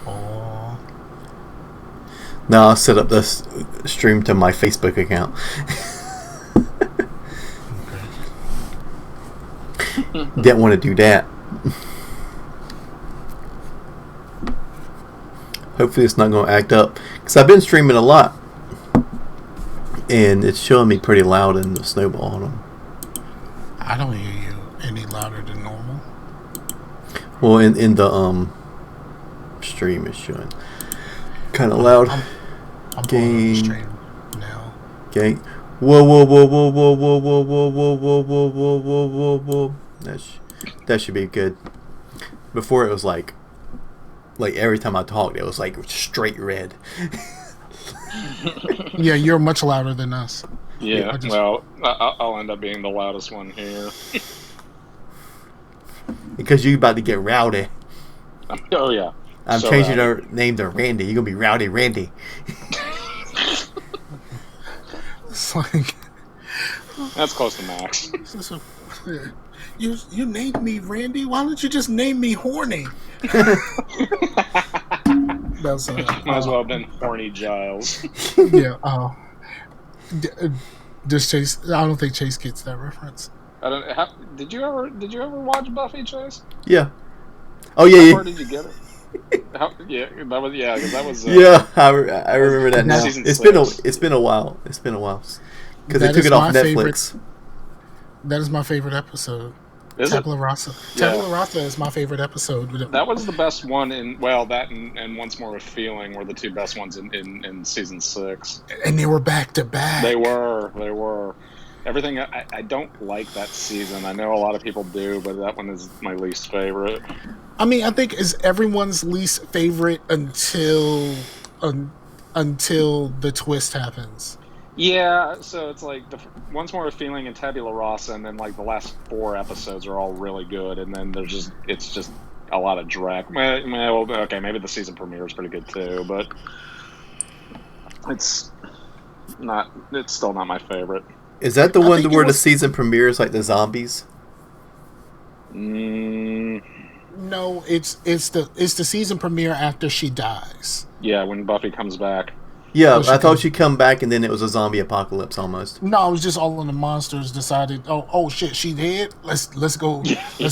Oh. Now I'll set up this stream to my Facebook account. Didn't want to do that. Hopefully it's not going to act up. Because I've been streaming a lot. And it's showing me pretty loud in the snowball on them. I don't hear you any louder than normal. Well, in the stream it's showing kind of loud. I'm pulling up the stream now. Okay. Whoa, whoa, whoa, whoa, whoa, whoa, whoa, whoa, whoa, whoa, whoa, whoa, whoa, whoa, whoa. That should be good. Before it was like every time I talked, it was like straight red. Yeah, you're much louder than us. Yeah, well, I'll end up being the loudest one here. Because you're about to get rowdy. Oh, yeah. I'm so changing our name to Randy. You're going to be Rowdy Randy. It's like... That's close to max. You named me Randy? Why don't you just name me Horny? That's, might as well have been Horny Giles. Yeah. Does Chase? I don't think Chase gets that reference. I don't. Did you ever watch Buffy, Chase? Yeah. Oh yeah. How far did you get it? Because that was. Yeah, I remember that now. It's been a while. It's been a while because they took it off Netflix. That is my favorite episode. Is Tabula Rasa. Tabula Rasa is my favorite episode. That was the best one that and Once More with Feeling were the two best ones in season 6. And they were back to back. They were. Everything, I don't like that season. I know a lot of people do, but that one is my least favorite. I mean, I think it's everyone's least favorite until the twist happens. Yeah, so it's like Once More with Feeling and Tabula Rasa, and then like the last 4 episodes are all really good, and then it's just a lot of drag. Well, okay, maybe the season premiere is pretty good too, but it's still not my favorite. Is that the one where the season premieres like the zombies? No, it's the season premiere after she dies. Yeah, when Buffy comes back. Yeah, I thought she'd come back and then it was a zombie apocalypse almost. No, it was just all of the monsters decided, oh shit, she dead. Let's go hit up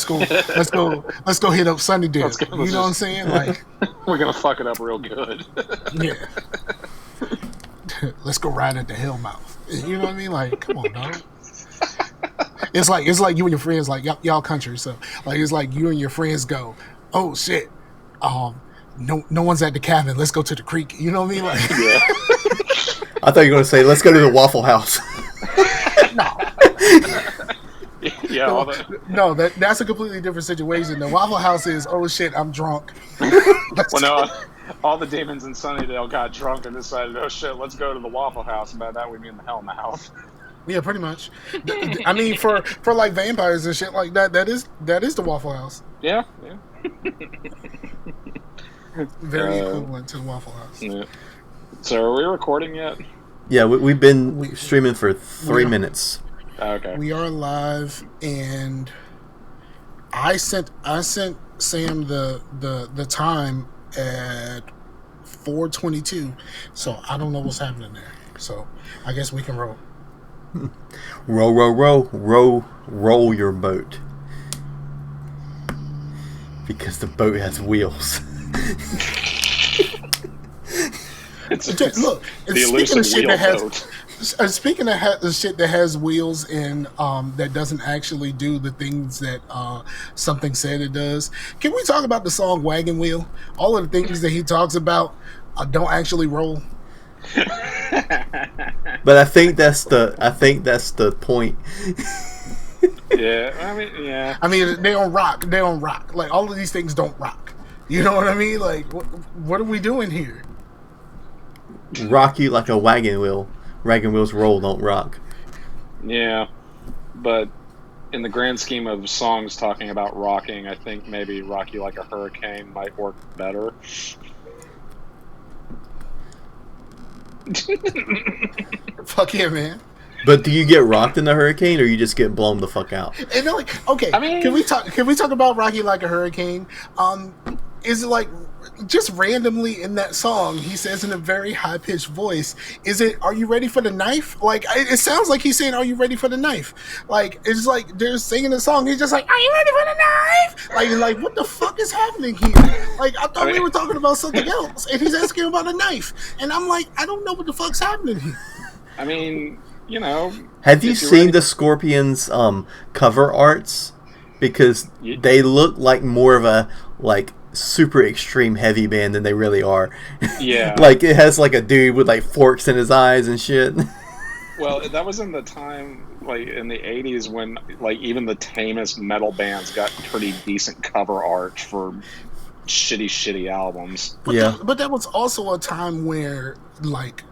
Sunnydale. You know what I'm saying? Like we're gonna fuck it up real good. Yeah. Let's go ride at the Hellmouth. You know what I mean? Like, come on, dog. It's like you and your friends, like y'all country, so like it's like you and your friends go, oh shit, no one's at the cabin. Let's go to the creek. You know what I mean? Like, yeah. I thought you were going to say, let's go to the Waffle House. No. No, that's a completely different situation. The Waffle House is, oh shit, I'm drunk. All the demons in Sunnydale got drunk and decided, oh shit, let's go to the Waffle House. And by that we mean the Hellmouth. Yeah, pretty much. I mean, for like vampires and shit like that, that is the Waffle House. Yeah. Very equivalent to the Waffle House. Yeah. So, are we recording yet? Yeah, we've been streaming for 3 minutes. Okay. We are live, and I sent Sam the time at 4:22, so I don't know what's happening there. So I guess we can roll. Roll your boat. Because the boat has wheels. Look, speaking of shit that has speaking of shit that has wheels and that doesn't actually do the things that something said it does. Can we talk about the song Wagon Wheel? All of the things that he talks about don't actually roll. But I think that's the point. Yeah. I mean, they don't rock. Like, all of these things don't rock. You know what I mean? Like, what are we doing here? Rock you like a wagon wheel. Wagon wheels roll, don't rock. Yeah, but in the grand scheme of songs talking about rocking, I think maybe Rock You Like a Hurricane might work better. Fuck yeah, man. But do you get rocked in the hurricane, or you just get blown the fuck out? And like, okay, I mean, can we talk about Rocky Like a Hurricane? Is it like just randomly in that song, he says in a very high pitched voice, "Are you ready for the knife?" Like, it sounds like he's saying, "Are you ready for the knife?" Like, it's like they're singing the song. He's just like, "Are you ready for the knife?" Like what the fuck is happening here? Like, I thought we were talking about something else, and he's asking about a knife, and I'm like, I don't know what the fuck's happening here. I mean, have you seen the Scorpions cover arts? Because they look like more of a super extreme heavy band than they really are. Yeah. Like, it has like a dude with like forks in his eyes and shit. Well, that was in the time, like in the 80s, when like even the tamest metal bands got pretty decent cover art for shitty albums. But that was also a time where, like,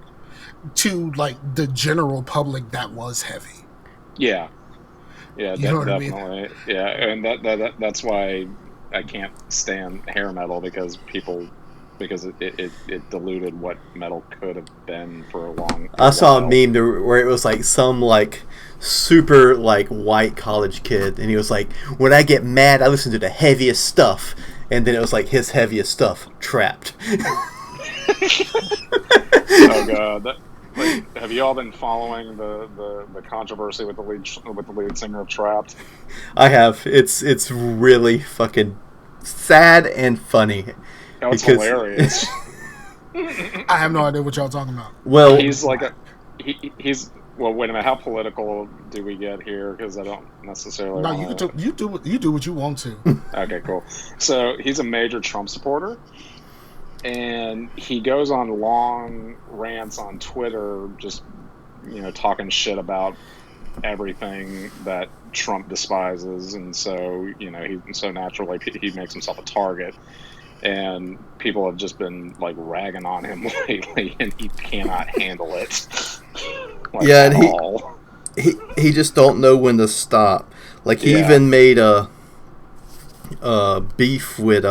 to like the general public, that was heavy. Yeah. Yeah, you know what definitely. I mean? Yeah, and that's why I can't stand hair metal, because it diluted what metal could have been for a long. I saw a meme where it was like some like super like white college kid, and he was like, "When I get mad, I listen to the heaviest stuff," and then it was like his heaviest stuff, Trapped. Oh god. Like, have you all been following the controversy with the lead singer of Trapped? I have. It's really fucking sad and funny. Oh, it's hilarious. I have no idea what y'all talking about. Well, he's like he's well. Wait a minute. How political do we get here? Because I don't necessarily. No, you do what you want to. Okay, cool. So he's a major Trump supporter. And he goes on long rants on Twitter, just, talking shit everything that Trump despises. And so, so naturally he makes himself a target. And people have just been like ragging on him lately, and he cannot handle it. And he just don't know when to stop. Like, he even made a beef with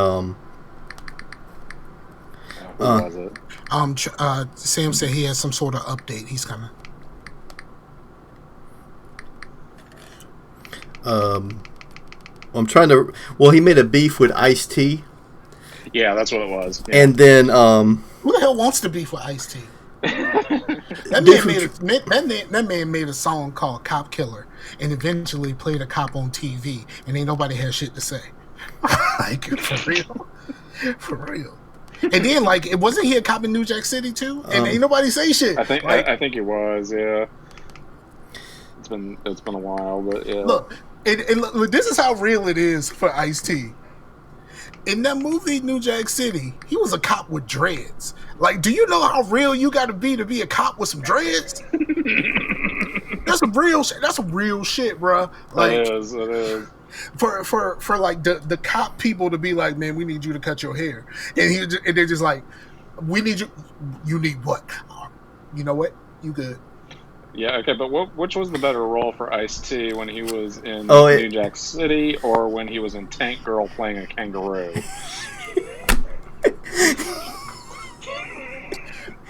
Who was it? Sam said he has some sort of update. He's coming. I'm trying to. Well, he made a beef with Ice-T. Yeah, that's what it was. Yeah. And then who the hell wants to beef with Ice-T? That man made a song called "Cop Killer" and eventually played a cop on TV, and ain't nobody had shit to say. Like, for real. And then, like, it wasn't he a cop in New Jack City too? And ain't nobody say shit. I think it was. Yeah. It's been a while, but yeah. Look, look, this is how real it is for Ice-T. In that movie New Jack City, he was a cop with dreads. Like, do you know how real you got to be a cop with some dreads? That's some real shit. That's some real shit, bro. Like, it is. For like the cop people to be like, man, we need you to cut your hair, and they're just like, we need you. You need what? You know what? You good? Yeah. Okay. But which was the better role for Ice-T, when he was in New Jack City, or when he was in Tank Girl playing a kangaroo?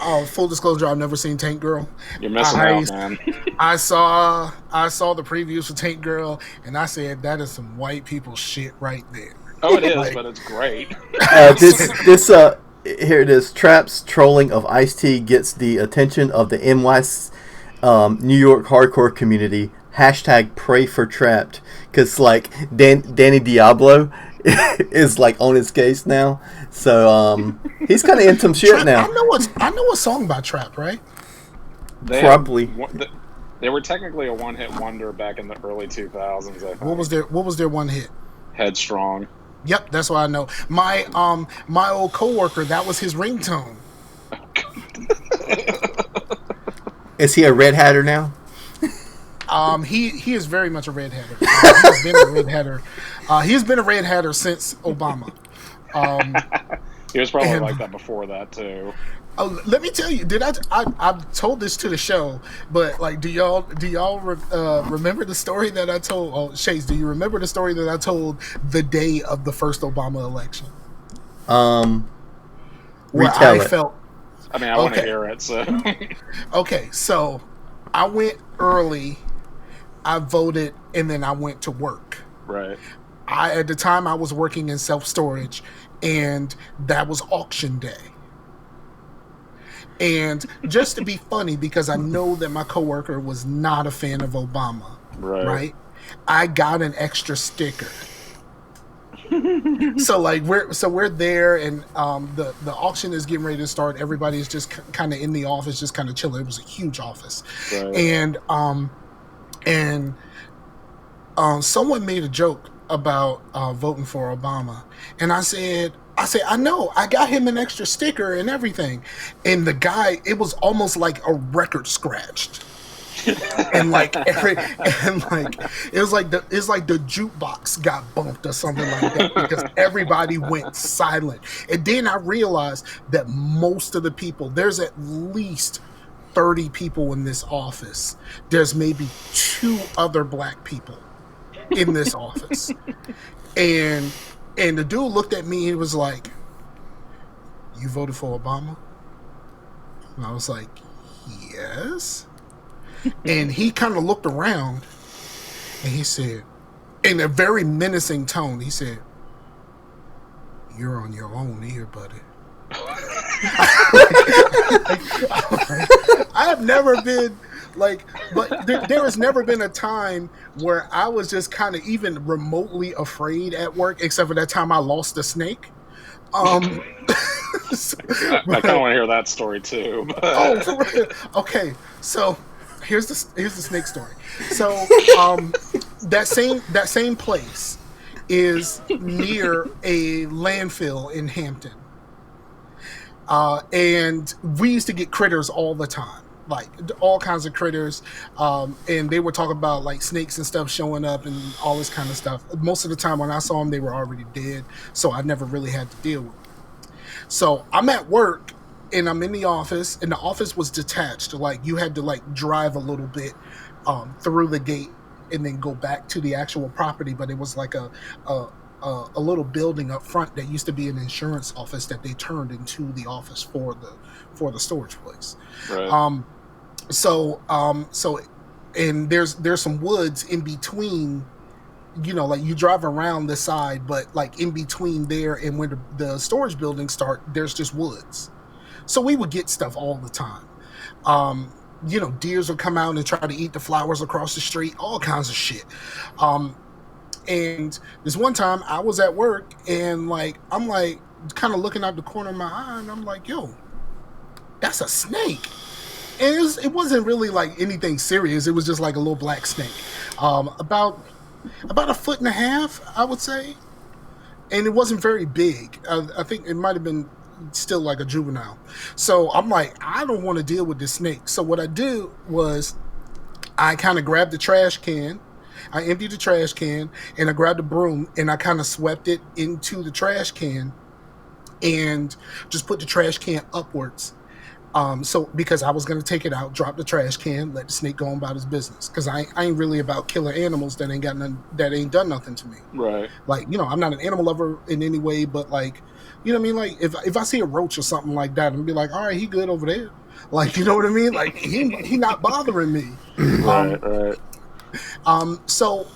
Oh, full disclosure, I've never seen Tank Girl. You're missing out, man. I saw the previews for Tank Girl, and I said, that is some white people shit right there. Oh, it is, but it's great. Here it is. Trapp's trolling of Ice-T gets the attention of the New York hardcore community. # pray for Trapped. Because, like, Danny Diablo is, like, on his case now. So, he's kind of in some shit now. I know a song by Trapped, right? Probably. They were technically a one-hit wonder back in the early 2000s, I think. What was their one hit? Headstrong. Yep, that's what I know. My old coworker, that was his ringtone. Is he a Red Hatter now? He is very much a Red Hatter. He's been a Red Hatter. He's been a Red Hatter since Obama. He was probably like that before that too. Let me tell you, I've told this to the show, but like, do y'all remember the story that I told? Oh, Chase, do you remember the story that I told the day of the first Obama election? Retell it. I want to hear it. So okay, so I went early, I voted, and then I went to work. Right. At the time I was working in self-storage, and that was auction day. And just to be funny, because I know that my coworker was not a fan of Obama, right? I got an extra sticker. So like we're there, and the auction is getting ready to start. Everybody is just kind of in the office, just kind of chilling. It was a huge office, and someone made a joke about voting for Obama, and I said, I know, I got him an extra sticker and everything. And the guy, it was almost like a record scratched. and like it was like the jukebox got bumped or something like that, because everybody went silent. And then I realized that most of the people, there's at least 30 people in this office. There's maybe 2 other black people in this office. And the dude looked at me and was like, "You voted for Obama?" And I was like, "Yes." And he kind of looked around and he said, in a very menacing tone, he said, "You're on your own here, buddy." I have never been like, but there has never been a time where I was just kind of even remotely afraid at work, except for that time I lost a snake. I kind of want to hear that story too. Oh, for real? Okay. So here's the snake story. So that same place is near a landfill in Hampton, and we used to get critters all the time. Like all kinds of critters, and they were talking about like snakes and stuff showing up and all this kind of stuff. Most of the time when I saw them, they were already dead, so I never really had to deal with them. So I'm at work and I'm in the office, and the office was detached. Like you had to like drive a little bit through the gate and then go back to the actual property. But it was like a little building up front that used to be an insurance office that they turned into the office for the storage place. Right. So and there's some woods in between, you know, like you drive around the side, but like in between there and when the storage buildings start, there's just woods. So we would get stuff all the time. You know, deers would come out and try to eat the flowers across the street, all kinds of shit. And this one time I was at work and like, I'm like kind of looking out the corner of my eye and I'm like, yo, that's a snake. And it wasn't really like anything serious. It was just like a little black snake, about 1.5 feet, I would say. And it wasn't very big. I think it might have been still like a juvenile. So I'm like, I don't want to deal with this snake. So what I did was I kind of grabbed the trash can. I emptied the trash can and I grabbed a broom and I kind of swept it into the trash can and just put the trash can upwards. So because I was going to take it out, drop the trash can, let the snake go on about his business. Because I ain't really about killing animals that ain't done nothing to me. Right. Like, you know, I'm not an animal lover in any way, but like, you know what I mean? Like if I see a roach or something like that, I'm be like, all right, he good over there. Like, you know what I mean? Like he not bothering me. Right. So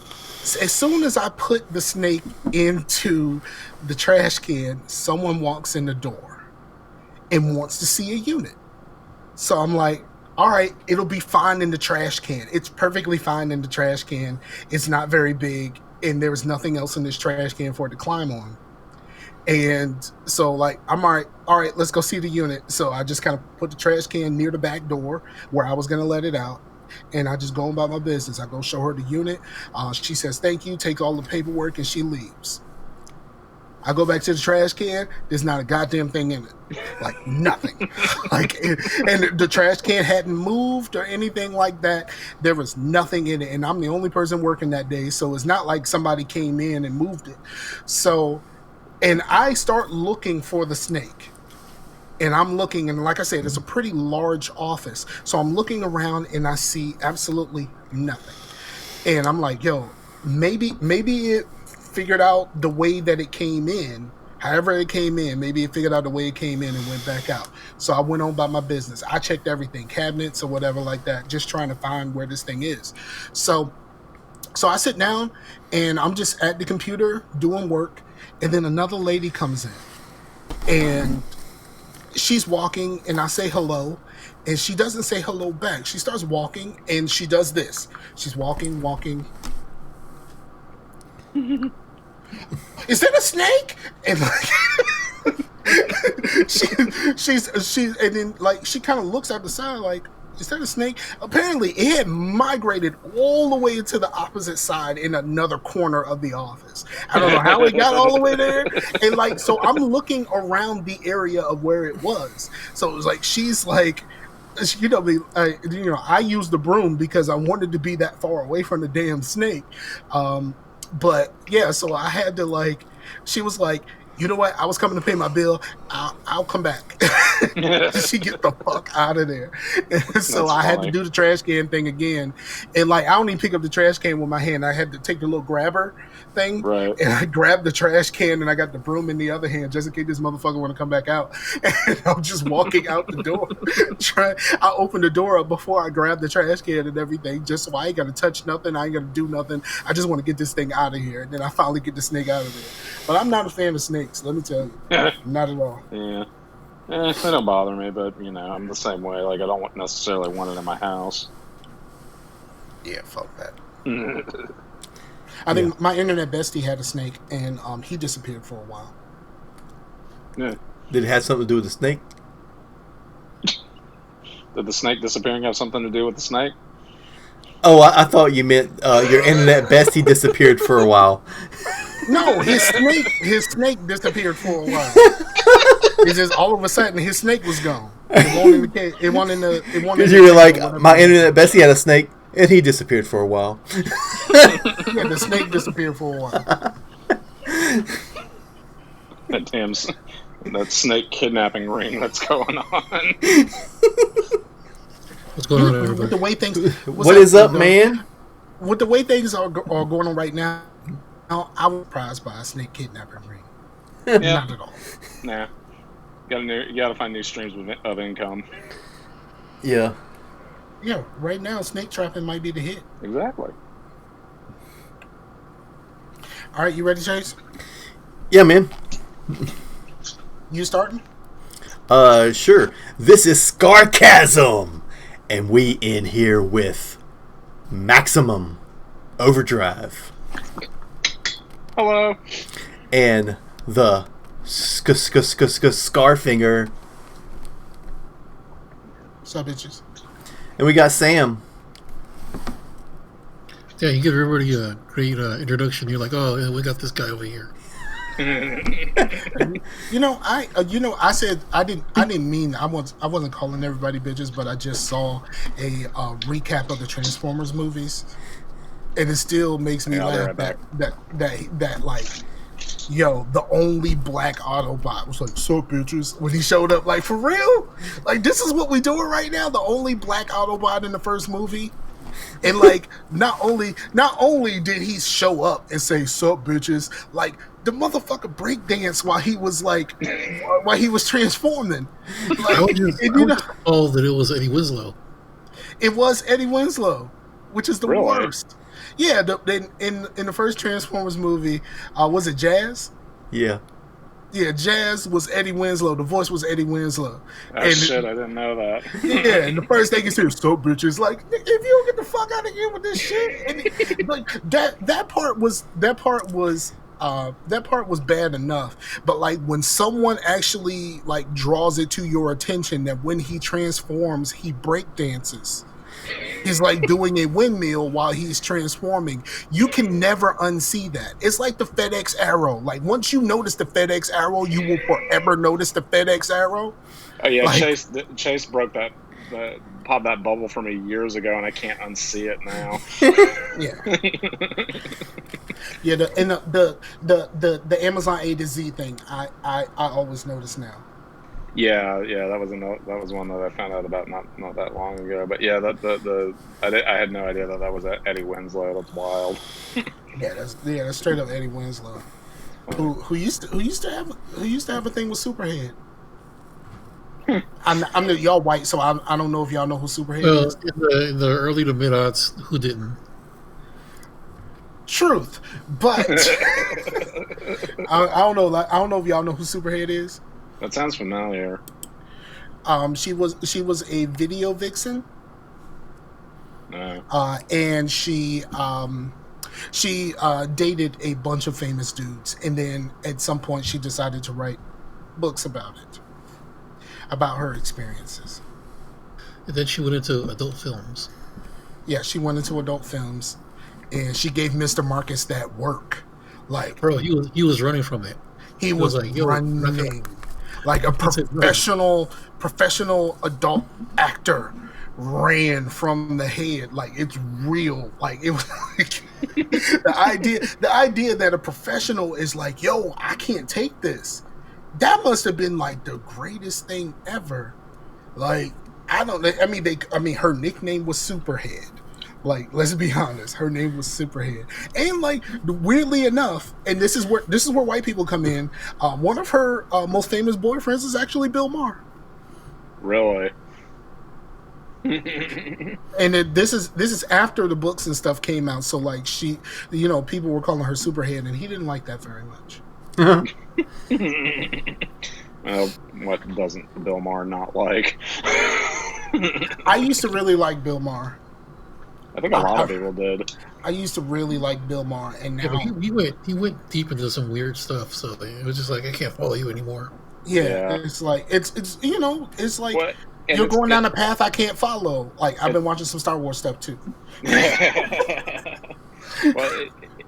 as soon as I put the snake into the trash can, someone walks in the door and wants to see a unit. So I'm like, all right, it'll be fine in the trash can. It's perfectly fine in the trash can. It's not very big, and there's nothing else in this trash can for it to climb on. And so like, I'm all right, let's go see the unit. So I just kind of put the trash can near the back door where I was going to let it out. And I just go about my business. I go show her the unit. She says, thank you, take all the paperwork, and she leaves. I go back to the trash can. There's not a goddamn thing in it. Like nothing. And the trash can hadn't moved or anything like that. There was nothing in it. And I'm the only person working that day. So it's not like somebody came in and moved it. So, and I start looking for the snake. And I'm looking, and like I said, it's a pretty large office. So I'm looking around and I see absolutely nothing. And I'm like, yo, maybe it figured out the way that it came in. However it came in, maybe it figured out the way it came in and went back out. So I went on about my business. I checked everything, cabinets or whatever like that, just trying to find where this thing is. So I sit down and I'm just at the computer doing work, and then another lady comes in. and she's walking, and I say hello, and she doesn't say hello back. She starts walking, and she does this. She's walking. Is that a snake? And like, she's and then like she kind of looks out the side like, is that a snake? Apparently, it had migrated all the way to the opposite side in another corner of the office. I don't know how it got all the way there. And like, so I'm looking around the area of where it was. So it was like, she's like, I used the broom because I wanted to be that far away from the damn snake. But yeah, so I had to like, she was like, you know what? I was coming to pay my bill. I'll come back. She get the fuck out of there. And so I had to do the trash can thing again. And like, I don't even pick up the trash can with my hand. I had to take the little grabber thing. Right. And I grabbed the trash can and I got the broom in the other hand just in case this motherfucker want to come back out. And I'm just walking out the door. I opened the door up before I grabbed the trash can and everything, just so I ain't got to touch nothing. I ain't got to do nothing. I just want to get this thing out of here. And then I finally get the snake out of there. But I'm not a fan of snakes, let me tell you. Not at all. Yeah. They don't bother me, but, I'm the same way. Like, I don't necessarily want it in my house. Yeah, fuck that. I think my internet bestie had a snake, and he disappeared for a while. Yeah. Did it have something to do with the snake? Did the snake disappearing have something to do with the snake? Oh, I thought you meant your internet bestie disappeared for a while. No, his snake disappeared for a while. It's just all of a sudden his snake was gone. It wasn't in the. Because you were like, my internet bestie had a snake, and he disappeared for a while. Yeah, the snake disappeared for a while. That snake kidnapping ring that's going on. What's going on, everybody? With the way things, what is up, man? With the way things are going on right now, I was surprised by a snake kidnapping ring. Not at all. Nah. You gotta find new streams of income. Yeah. Yeah, right now, snake trapping might be the hit. Exactly. All right, you ready, Chase? Yeah, man. You starting? Sure. This is Scarcasm, and we in here with Maximum Overdrive. Hello. And the Scarfinger. What's up, bitches? And we got Sam. Yeah, you give everybody a great introduction. You're like, oh, yeah, we got this guy over here. I said I didn't mean I wasn't calling everybody bitches, but I just saw a recap of the Transformers movies, and it still makes me laugh that like, yo, the only black Autobot was like, so bitches, when he showed up. Like, for real? Like, this is what we doing right now? The only black Autobot in the first movie? And like, not only did he show up and say, sup bitches, like, the motherfucker breakdance while he was transforming. Like, I would just call that it was Eddie Winslow. It was Eddie Winslow, which is the really? worst. Yeah, in the first Transformers movie, was it Jazz? Yeah. Yeah, Jazz was Eddie Winslow. The voice was Eddie Winslow. Oh, shit, I didn't know that. Yeah, and the first thing he said was, so bitches. Like, if you don't get the fuck out of here with this shit. And like, that part was bad enough. But like, when someone actually like draws it to your attention that when he transforms, he break dances. He's like doing a windmill while he's transforming. You can never unsee that. It's like the FedEx arrow. Like, once you notice the FedEx arrow, you will forever notice the FedEx arrow. Oh yeah, like, Chase broke popped that bubble for me years ago, and I can't unsee it now. Yeah. Yeah, the Amazon A to Z thing, I always notice now. Yeah, that was one that I found out about not that long ago. But yeah, I had no idea that was Eddie Winslow. That's wild. That's straight up Eddie Winslow, who used to have a thing with Superhead. I'm y'all white, so I don't know if y'all know who Superhead is. In the early to mid aughts, who didn't? Truth, but I don't know. Like, I don't know if y'all know who Superhead is. That sounds familiar. She was a video vixen. No. And she dated a bunch of famous dudes, and then at some point she decided to write books about it, about her experiences. And then she went into adult films. Yeah, she went into adult films, and she gave Mr. Marcus that work. Like, bro, he was running from it. He was like running like a professional adult actor. Ran from the head. Like, it's real. Like, it was like the idea that a professional is like, yo, I can't take this. That must have been like the greatest thing ever. Like, I mean, her nickname was Superhead. Like, let's be honest, her name was Superhead. And like, weirdly enough, and this is where white people come in. One of her most famous boyfriends is actually Bill Maher. Really? And this is after the books and stuff came out, so like she, people were calling her Superhead, and he didn't like that very much. Well, what doesn't Bill Maher not like? I used to really like Bill Maher. I think a lot of people did. I used to really like Bill Maher, and now he went deep into some weird stuff. So it was just like, I can't follow you anymore. Yeah. It's like it's like. What? You're going down a path I can't follow. Like, I've been watching some Star Wars stuff too. Well,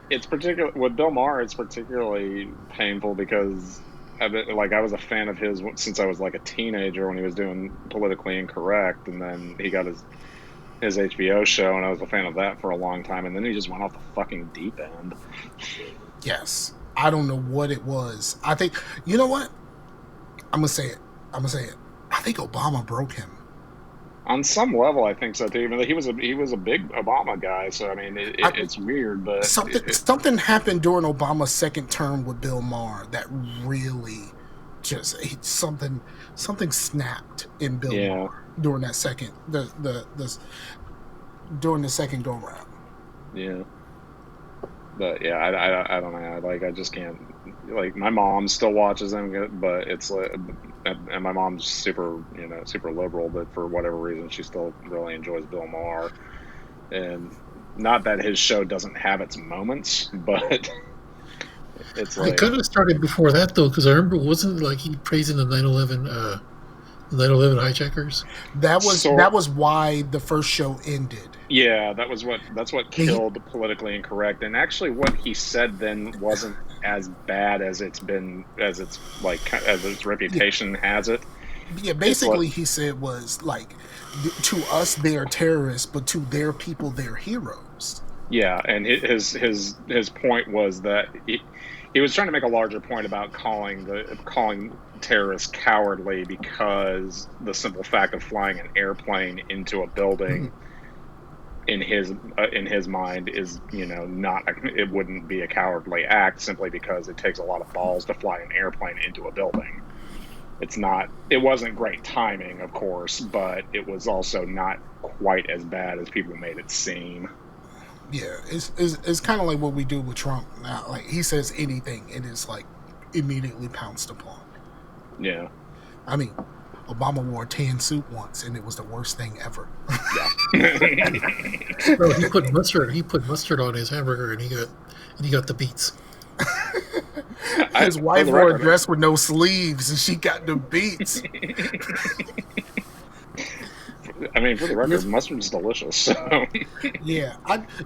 it's particular with Bill Maher. It's particularly painful because I was a fan of his since I was like a teenager when he was doing Politically Incorrect, and then he got his HBO show, and I was a fan of that for a long time, and then he just went off the fucking deep end. Yes, I don't know what it was. I think, you know what? I'm gonna say it. I think Obama broke him. On some level, I think so too. Even though he was a big Obama guy, so I mean, it's weird. But something happened during Obama's second term with Bill Maher that really just something snapped in Bill Maher during that second during the second go round. Yeah, but yeah, I don't know. Like, I just can't. Like, my mom still watches them, but it's like, and my mom's super liberal, but for whatever reason, she still really enjoys Bill Maher. And not that his show doesn't have its moments, but it's like, it could have started before that though, because I remember, wasn't it like he praising the 9/11 hijackers? That was why the first show ended. Yeah, that's what killed Politically Incorrect. And actually, what he said then wasn't as bad as its reputation has it. Yeah, basically he said was like, to us they are terrorists, but to their people they're heroes. Yeah, and his point was that he was trying to make a larger point about calling terrorists cowardly because the simple fact of flying an airplane into a building in his mind is, it wouldn't be a cowardly act simply because it takes a lot of balls to fly an airplane into a building. It wasn't great timing, of course, but it was also not quite as bad as people made it seem. Yeah, it's kind of like what we do with Trump now. Like, he says anything, and it's like immediately pounced upon. Yeah. I mean, Obama wore a tan suit once, and it was the worst thing ever. Yeah. Bro, he put mustard on his hamburger, and he got the beats. His wife wore a dress with no sleeves, and she got the beats. I mean, for the record, mustard's delicious. So. Yeah,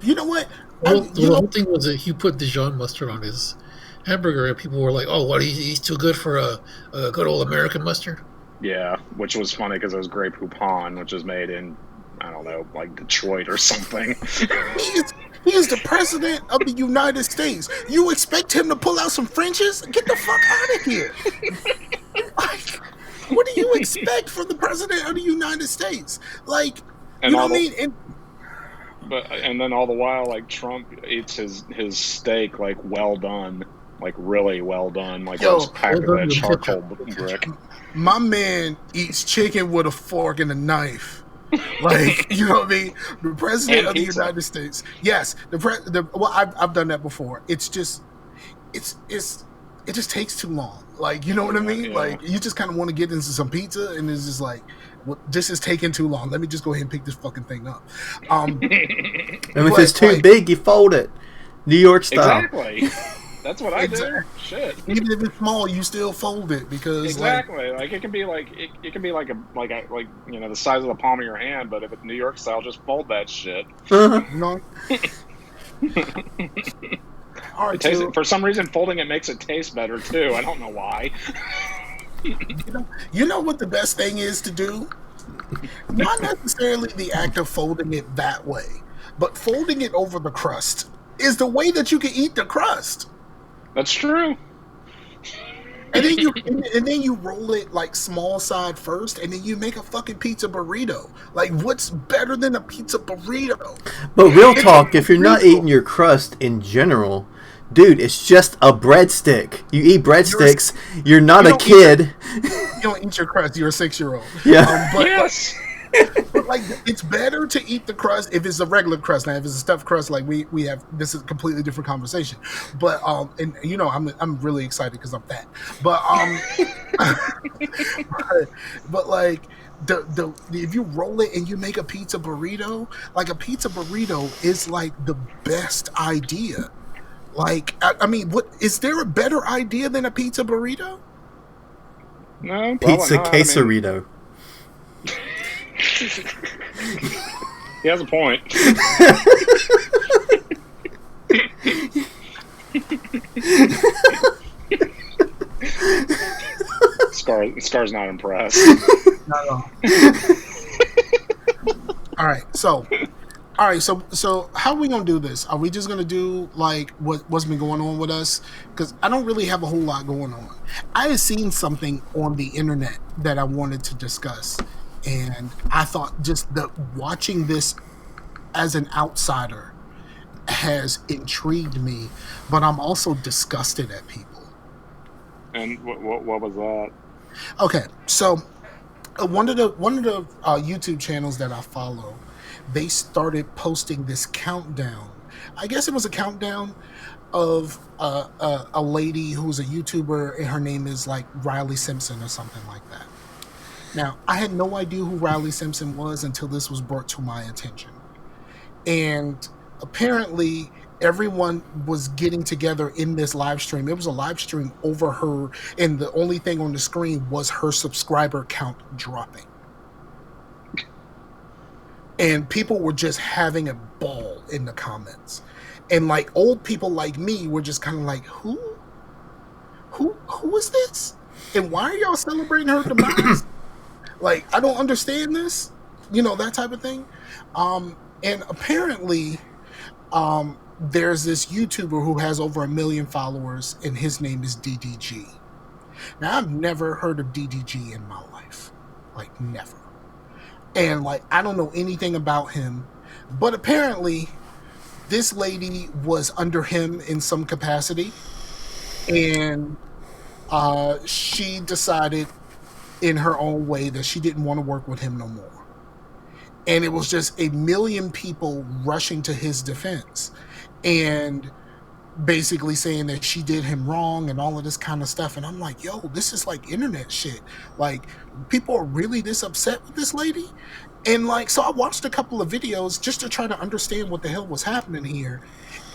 you know what? The whole thing was that he put Dijon mustard on his hamburger, and people were like, "Oh, what? He's too good for a good old American mustard." Yeah, which was funny because it was Grey Poupon, which is made in, I don't know, like Detroit or something. He is the president of the United States. You expect him to pull out some Frenches? Get the fuck out of here! Like, what do you expect from the president of the United States? Like, you know what I mean? And then all the while, like, Trump eats his steak like well done, like really well done, like it was packed with a charcoal brick. My man eats chicken with a fork and a knife. Like, you know what I mean? The president of the United States. Yes, I've done that before. It's just, it's it just takes too long. Like, you know what I mean? Yeah. Like, you just kind of want to get into some pizza, and it's just like, well, this is taking too long. Let me just go ahead and pick this fucking thing up. And if it's too big, you fold it, New York style. Exactly. That's what I do. Shit. Even if it's small, you still fold it because exactly. Like it can be like it can be like you know, the size of the palm of your hand, but if it's New York style, just fold that shit. No. All right, for some reason, folding it makes it taste better too. I don't know why. You know what the best thing is to do? Not necessarily the act of folding it that way, but folding it over the crust is the way that you can eat the crust. That's true. And then you roll it like small side first, and then you make a fucking pizza burrito. Like, what's better than a pizza burrito? But real talk, if you're not eating your crust in general, dude, it's just a breadstick. You eat breadsticks. You're not a kid. You don't eat your crust. You're a 6-year-old. Yeah. Yes. But like, it's better to eat the crust if it's a regular crust. Now, if it's a stuffed crust, like we have, this is a completely different conversation. But and you know, I'm really excited because I'm fat. But but like the if you roll it and you make a pizza burrito, like a pizza burrito is like the best idea. Like, I mean, what is there a better idea than a pizza burrito? No, pizza quesarito. He has a point. Scar's not impressed. Not at all. All right, so how are we gonna do this? Are we just gonna do like what's been going on with us? Because I don't really have a whole lot going on. I had seen something on the internet that I wanted to discuss, and I thought just watching this as an outsider has intrigued me, but I'm also disgusted at people. And what was that? Okay, so one of the YouTube channels that I follow, they started posting this countdown. I guess it was a countdown of a lady who's a YouTuber, and her name is like Riley Simpson or something like that. Now, I had no idea who Riley Simpson was until this was brought to my attention. And apparently, everyone was getting together in this live stream. It was a live stream over her, and the only thing on the screen was her subscriber count dropping. And people were just having a ball in the comments. And like old people like me were just kind of like, who is this? And why are y'all celebrating her demise? Like, I don't understand this. You know, that type of thing. And apparently, there's this YouTuber who has over 1 million followers, and his name is DDG. Now, I've never heard of DDG in my life. Like, never. And, like, I don't know anything about him. But apparently, this lady was under him in some capacity. And she decided in her own way that she didn't want to work with him no more. And it was just 1 million people rushing to his defense and basically saying that she did him wrong and all of this kind of stuff. And I'm like, yo, this is like internet shit. Like, people are really this upset with this lady? And like, so I watched a couple of videos just to try to understand what the hell was happening here.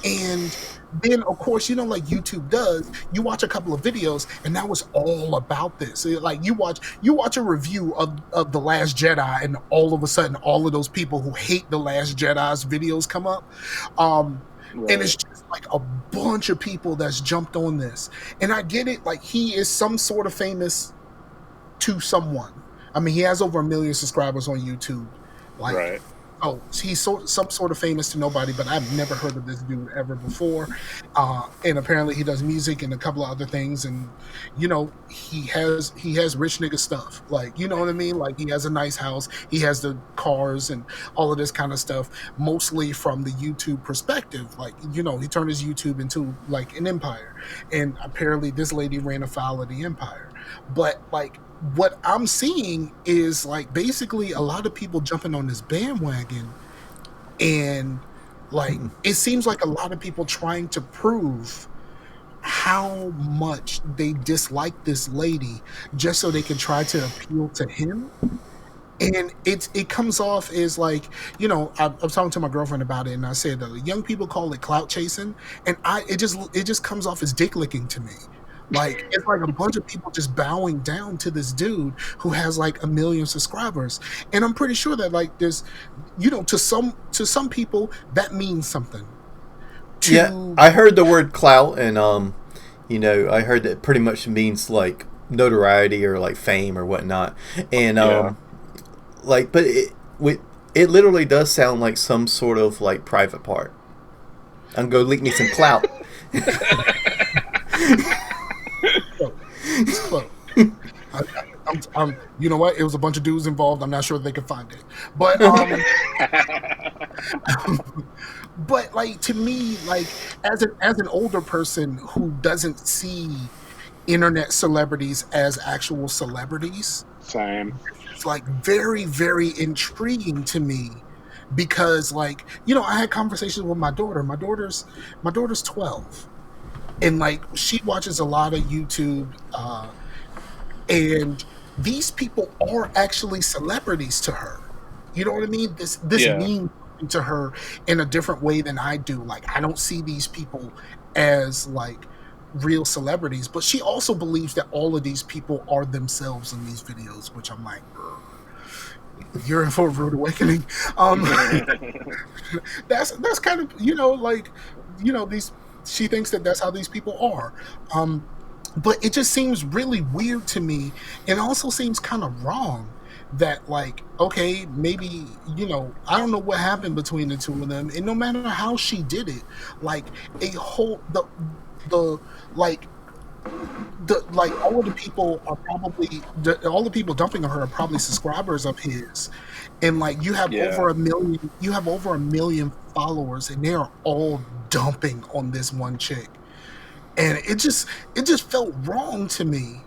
And then, of course, you know, like YouTube does, you watch a couple of videos, and that was all about this. So, like, you watch a review of The Last Jedi, and all of a sudden, all of those people who hate The Last Jedi's videos come up. Right. And it's just like a bunch of people that's jumped on this. And I get it, like, he is some sort of famous to someone. I mean, he has over 1 million subscribers on YouTube. Like, right. Oh, he's some sort of famous to nobody, but I've never heard of this dude ever before. And apparently he does music and a couple of other things. And, you know, he has rich nigga stuff. Like, you know what I mean? Like, he has a nice house. He has the cars and all of this kind of stuff, mostly from the YouTube perspective. Like, you know, he turned his YouTube into, like, an empire. And apparently this lady ran afoul of the empire. But, like, what I'm seeing is like basically a lot of people jumping on this bandwagon, and like it seems like a lot of people trying to prove how much they dislike this lady just so they can try to appeal to him. And it comes off as like, you know, I was talking to my girlfriend about it, and I said young people call it clout chasing, and it just comes off as dick licking to me. Like, it's like a bunch of people just bowing down to this dude who has like 1 million subscribers, and I'm pretty sure that like there's, you know, to some people that means something. Yeah, I heard the word clout, and you know, I heard that pretty much means like notoriety or like fame or whatnot, and like, but it literally does sound like some sort of like private part. I'm gonna leak me some clout. It's close. You know what? It was a bunch of dudes involved. I'm not sure they could find it, but but like, to me, like as an older person who doesn't see internet celebrities as actual celebrities, same. It's like very, very intriguing to me because, like, you know, I had conversations with my daughter. My daughter's 12, and like she watches a lot of YouTube, and these people are actually celebrities to her. You know what I mean? This means something to her in a different way than I do. Like, I don't see these people as like real celebrities, but she also believes that all of these people are themselves in these videos, which I'm like, you're in for a rude awakening. That's kind of, you know, like, you know, she thinks that that's how these people are. But it just seems really weird to me, and also seems kind of wrong that, like, okay, maybe, you know, I don't know what happened between the two of them, and no matter how she did it, like all of the people are probably all the people dumping on her are probably subscribers of his, and like you have over 1 million followers, and they are all dumping on this one chick, and it just felt wrong to me.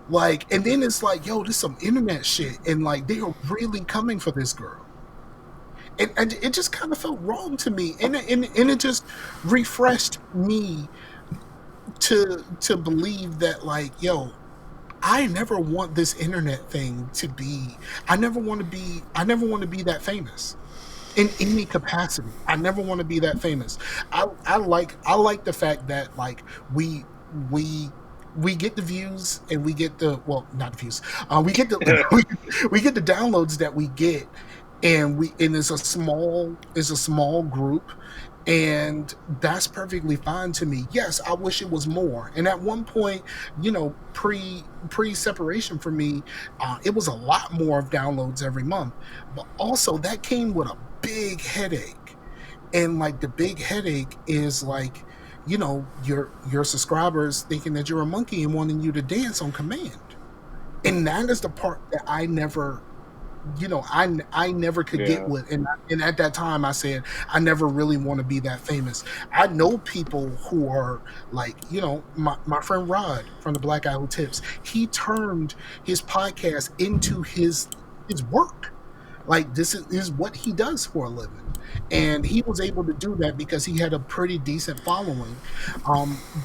Like, and then it's like, yo, this is some internet shit, and like they are really coming for this girl, and it just kind of felt wrong to me, and it just refreshed me to believe that, like, yo, I never want this internet thing to be. I never want to be that famous in any capacity. I never want to be that famous. I like the fact that, like, we get the views, and we get the, well, not the views. We get the we get the downloads that we get, and it's a small group. And that's perfectly fine to me. Yes, I wish it was more. And at one point, you know, pre-separation for me, it was a lot more of downloads every month. But also, that came with a big headache. And like, the big headache is like, you know, your subscribers thinking that you're a monkey and wanting you to dance on command. And that is the part that I never, you know, I never could get with, and at that time I said I never really want to be that famous. I know people who are like, you know, my friend Rod from the Black Guy Who Tips. He turned his podcast into his work. Like, this is what he does for a living, and he was able to do that because he had a pretty decent following.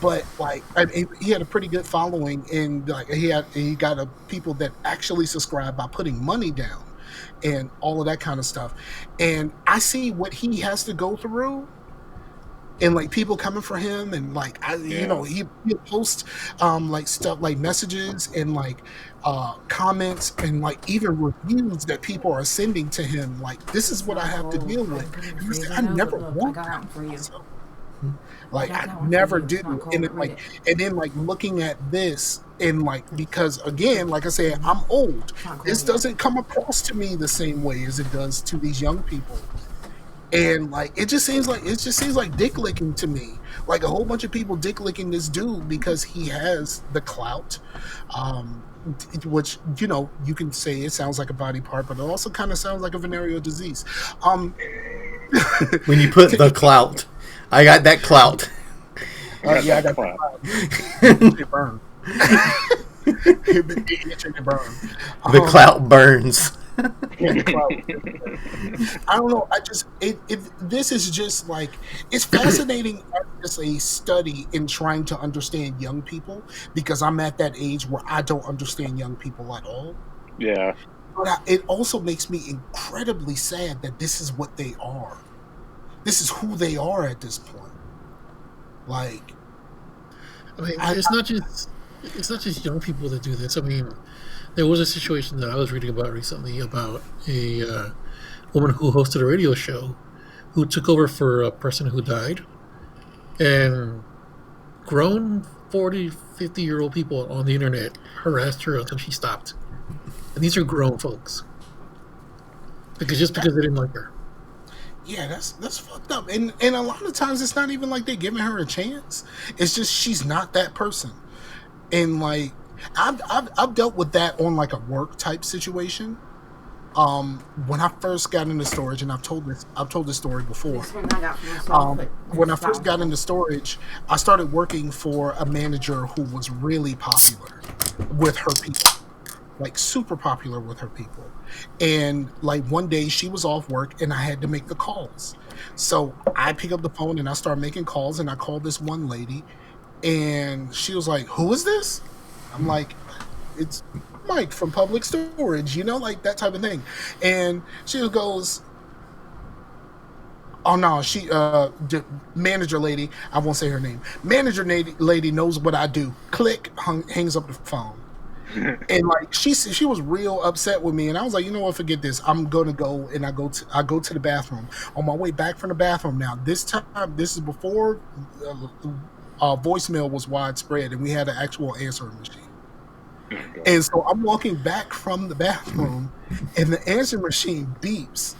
But like, I mean, he had a pretty good following, and like he got people that actually subscribe by putting money down and all of that kind of stuff. And I see what he has to go through, and like people coming for him, and like you know, he posts like stuff like messages and like comments and like even reviews that people are sending to him, like, this is what I have to deal with. He said, I never want that for you. Like, I never do. And it, like, and then like looking at this, and like, because again, like I said, I'm old. This doesn't come across to me the same way as it does to these young people. And like, it just seems like dick licking to me. Like, a whole bunch of people dick licking this dude because he has the clout, which, you know, you can say it sounds like a body part, but it also kind of sounds like a venereal disease. When you put the clout, I got that clout. Yeah, I got clout. It burn. The clout burns. I don't know. This is just like, it's fascinating as a study in trying to understand young people, because I'm at that age where I don't understand young people at all. Yeah. But it also makes me incredibly sad that this is what they are. This is who they are at this point. Like, I mean, it's not just young people that do this. I mean, there was a situation that I was reading about recently about a woman who hosted a radio show who took over for a person who died, and grown 40, 50-year-old people on the internet harassed her until she stopped. And these are grown folks. Because they didn't like her. Yeah, that's fucked up. And a lot of times it's not even like they're giving her a chance. It's just she's not that person. And like, I've dealt with that on like a work type situation. When I first got into storage, and I've told this story before. When I first got into storage, I started working for a manager who was really popular with her people. Like super popular with her people. And like one day she was off work and I had to make the calls. So I pick up the phone and I start making calls, and I called this one lady, and she was like, "Who is this?" I'm like, "It's Mike from Public Storage," like that type of thing. And she goes, "Oh no, she the manager lady, I won't say her name. Manager lady knows what I do." Click, hangs up the phone. And like she was real upset with me, and I was like, you know what, forget this. I'm gonna go, and I go to the bathroom. On my way back from the bathroom, now this time, this is before voicemail was widespread, and we had an actual answering machine. And so I'm walking back from the bathroom, and the answering machine beeps,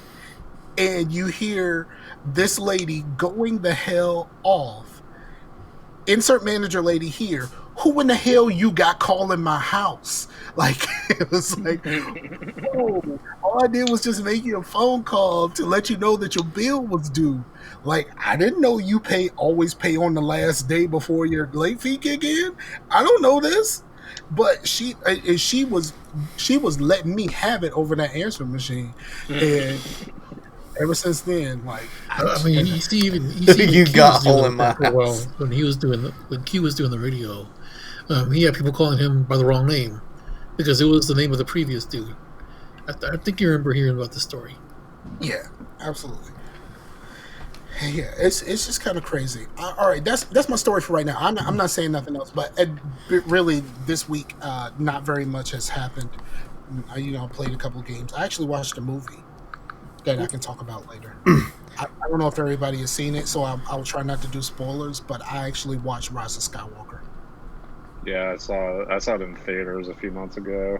and you hear this lady going the hell off. Insert manager lady here. Who in the hell you got calling my house? Like, it was like, oh, all I did was just make you a phone call to let you know that your bill was due. Like, I didn't know you always pay on the last day before your late fee kick in. I don't know this. But she was letting me have it over that answering machine. And ever since then, like, I mean, you see, you got hole in my house. Well, when Q was doing the radio, he had people calling him by the wrong name because it was the name of the previous dude. I think you remember hearing about this story. Yeah, absolutely. Yeah, it's just kind of crazy. All right, that's my story for right now. I'm not saying nothing else, but really this week, not very much has happened. I played a couple of games. I actually watched a movie that I can talk about later. I don't know if everybody has seen it, so I will try not to do spoilers, but I actually watched Rise of Skywalker. Yeah, I saw it in theaters a few months ago.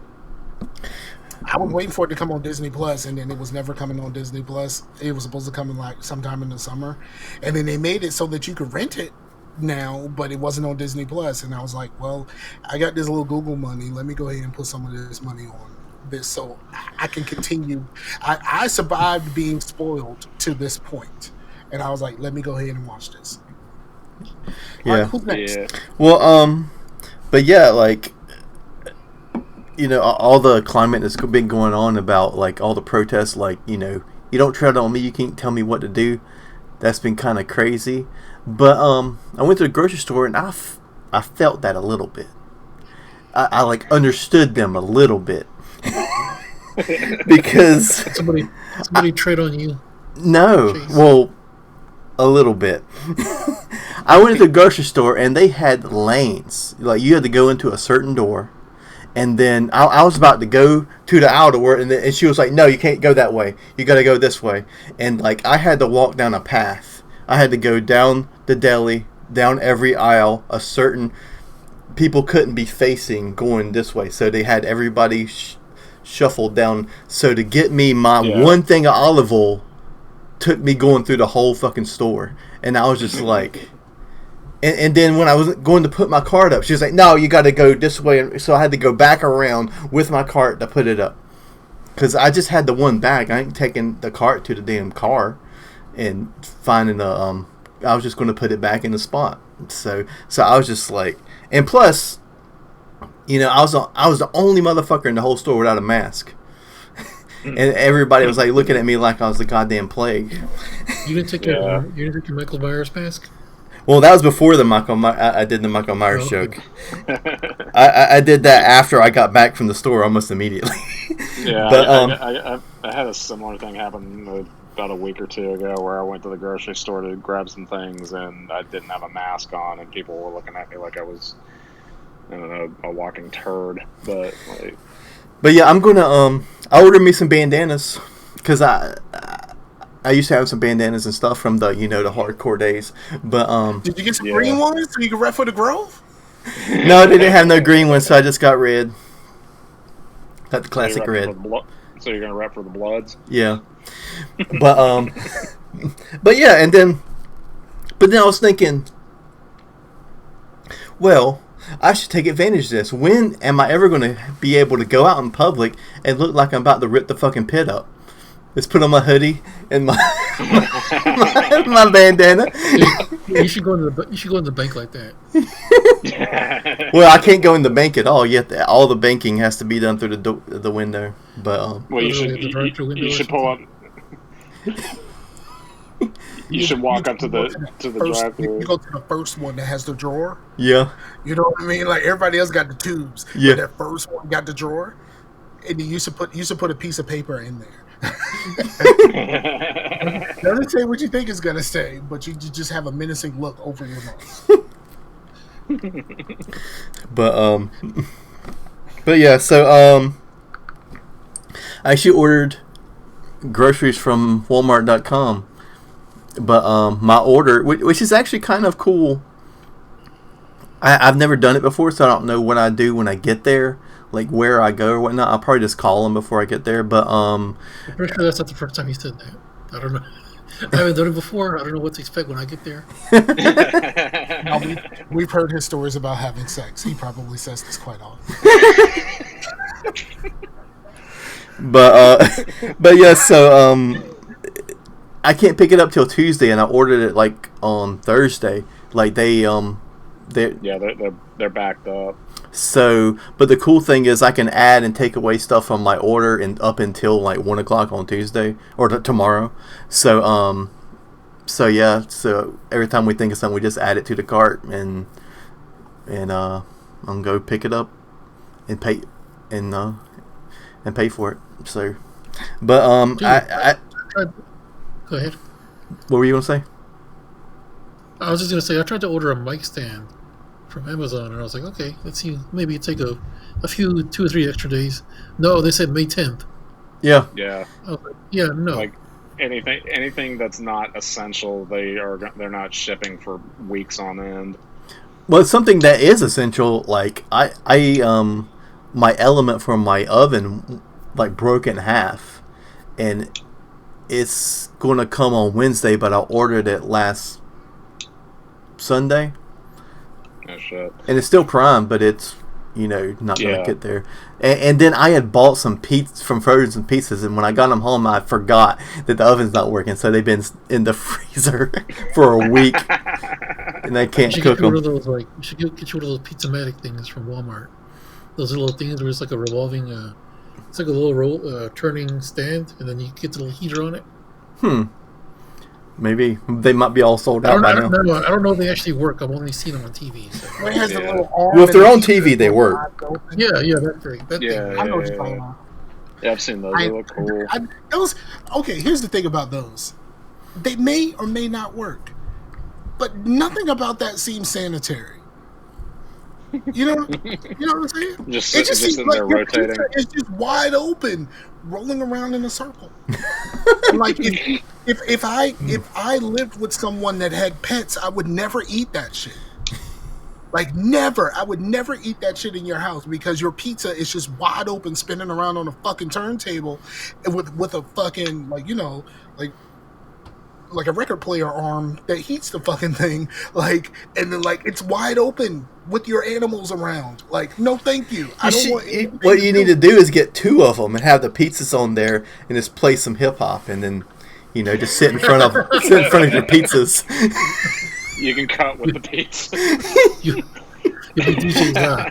I was waiting for it to come on Disney Plus, and then it was never coming on Disney Plus. It was supposed to come in like sometime in the summer, and then they made it so that you could rent it now, but it wasn't on Disney Plus. And I was like, well, I got this little Google money. Let me go ahead and put some of this money on this so I can continue. I survived being spoiled to this point, and I was like, let me go ahead and watch this. Yeah. All right, who's next? Yeah. Well, but yeah, like, all the climate that's been going on about, like, all the protests, like, you don't tread on me, you can't tell me what to do. That's been kind of crazy. But I went to the grocery store, and I felt that a little bit. I like understood them a little bit. Because somebody tread on you. No, Jeez. Well, a little bit. I went to the grocery store, and they had lanes. Like, you had to go into a certain door, and then I was about to go to the aisle door, and she was like, "No, you can't go that way. You got to go this way." And like, I had to walk down a path. I had to go down the deli, down every aisle. A certain people couldn't be facing going this way, so they had everybody shuffled down. So to get me my one thing of olive oil took me going through the whole fucking store, and I was just like. And then when I was going to put my cart up, she was like, "No, you got to go this way." So I had to go back around with my cart to put it up. Because I just had the one bag. I ain't taking the cart to the damn car and finding the... I was just going to put it back in the spot. So I was just like... And plus, I was the only motherfucker in the whole store without a mask. and everybody was like looking at me like I was the goddamn plague. You didn't take your Michael Myers mask? Well, that was before the I did the Michael Myers joke. I did that after I got back from the store almost immediately. Yeah, but I had a similar thing happen about a week or two ago where I went to the grocery store to grab some things and I didn't have a mask on and people were looking at me like I was, I don't know, a walking turd. But yeah, I'm gonna I ordered me some bandanas because I used to have some bandanas and stuff from the the hardcore days. But did you get some green ones so you can rep for the Grove? No, they didn't have no green ones, so I just got red. Got the classic red. So you're gonna rep for the Bloods? Yeah. But but yeah, and then I was thinking, well, I should take advantage of this. When am I ever going to be able to go out in public and look like I'm about to rip the fucking pit up? Let's put on my hoodie and my my bandana. You should go into the bank like that. Well, I can't go in the bank at all yet. All the banking has to be done through the window. But well, you should pull up. You should walk up to the drive-thru. You go to the first one that has the drawer. Yeah. You know what I mean? Like everybody else got the tubes. Yeah. But that first one got the drawer, and you used to put a piece of paper in there. Doesn't say what you think it's gonna say, but you just have a menacing look over your mouth. But yeah, so I actually ordered groceries from Walmart.com, but my order, which is actually kind of cool. I've never done it before, so I don't know what I do when I get there, like where I go or whatnot. I'll probably just call them before I get there. But I'm pretty sure that's not the first time you said that. I don't know. I haven't done it before. I don't know what to expect when I get there. No, we've heard his stories about having sex. He probably says this quite often. But yeah, so I can't pick it up till Tuesday, and I ordered it like on Thursday. Like they're backed up. So, but the cool thing is I can add and take away stuff from my order and up until like 1 o'clock on Tuesday or tomorrow. So yeah. So every time we think of something, we just add it to the cart and I'm gonna go pick it up and pay for it. So, but Dude, I go ahead. What were you gonna say? I was just gonna say I tried to order a mic stand from Amazon, and I was like, okay, let's see, maybe it take a few 2 or 3 extra days. No, they said May 10th. Yeah. Yeah. I was like, yeah, no. Like anything that's not essential, they're not shipping for weeks on end. Well, something that is essential, like I my element from my oven like broke in half, and it's gonna come on Wednesday, but I ordered it last Sunday. Oh, shit. And it's still prime, but it's not gonna get there. And then I had bought some pizza from frozen pizzas, and when I got them home, I forgot that the oven's not working, so they've been in the freezer for a week, and I can't cook them. You should get you one of those Pizza-matic things from Walmart. Those little things where it's like a revolving, it's like a little turning stand, and then you get the little heater on it. Maybe they might be all sold out by now. I don't know if they actually work. I've only seen them on TV. So. It has a little arm. Well, if they're on TV, they work. Yeah, that's great. I know what you're talking about. Yeah, I've seen those. They look cool. Okay, here's the thing about those. They may or may not work, but nothing about that seems sanitary. You know what I'm saying? Just sitting there rotating. It's just wide open, rolling around in a circle. Like if I lived with someone that had pets, I would never eat that shit. Like never. I would never eat that shit in your house because your pizza is just wide open, spinning around on a fucking turntable, with a fucking like a record player arm that heats the fucking thing, and then it's wide open with your animals around. Like, no, thank you. What you need to do is get 2 of them and have the pizzas on there and just play some hip hop, and then just sit in front of your pizzas. You can cut with the pizza. You'll be DJ Zah.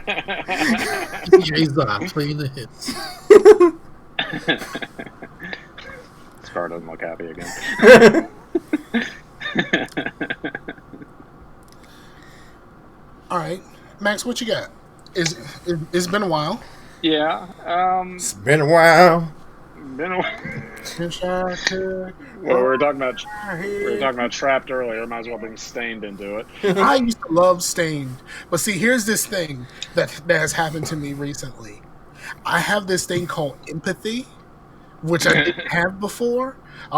DJ Zah playing the hits. car doesn't look happy again. All right, Max, what you got? It's been a while. Yeah. It's been a while. Well, we were talking about Trapped earlier. Might as well bring Stained into it. I used to love Stained, but see, here's this thing that has happened to me recently. I have this thing called empathy, which I didn't have before.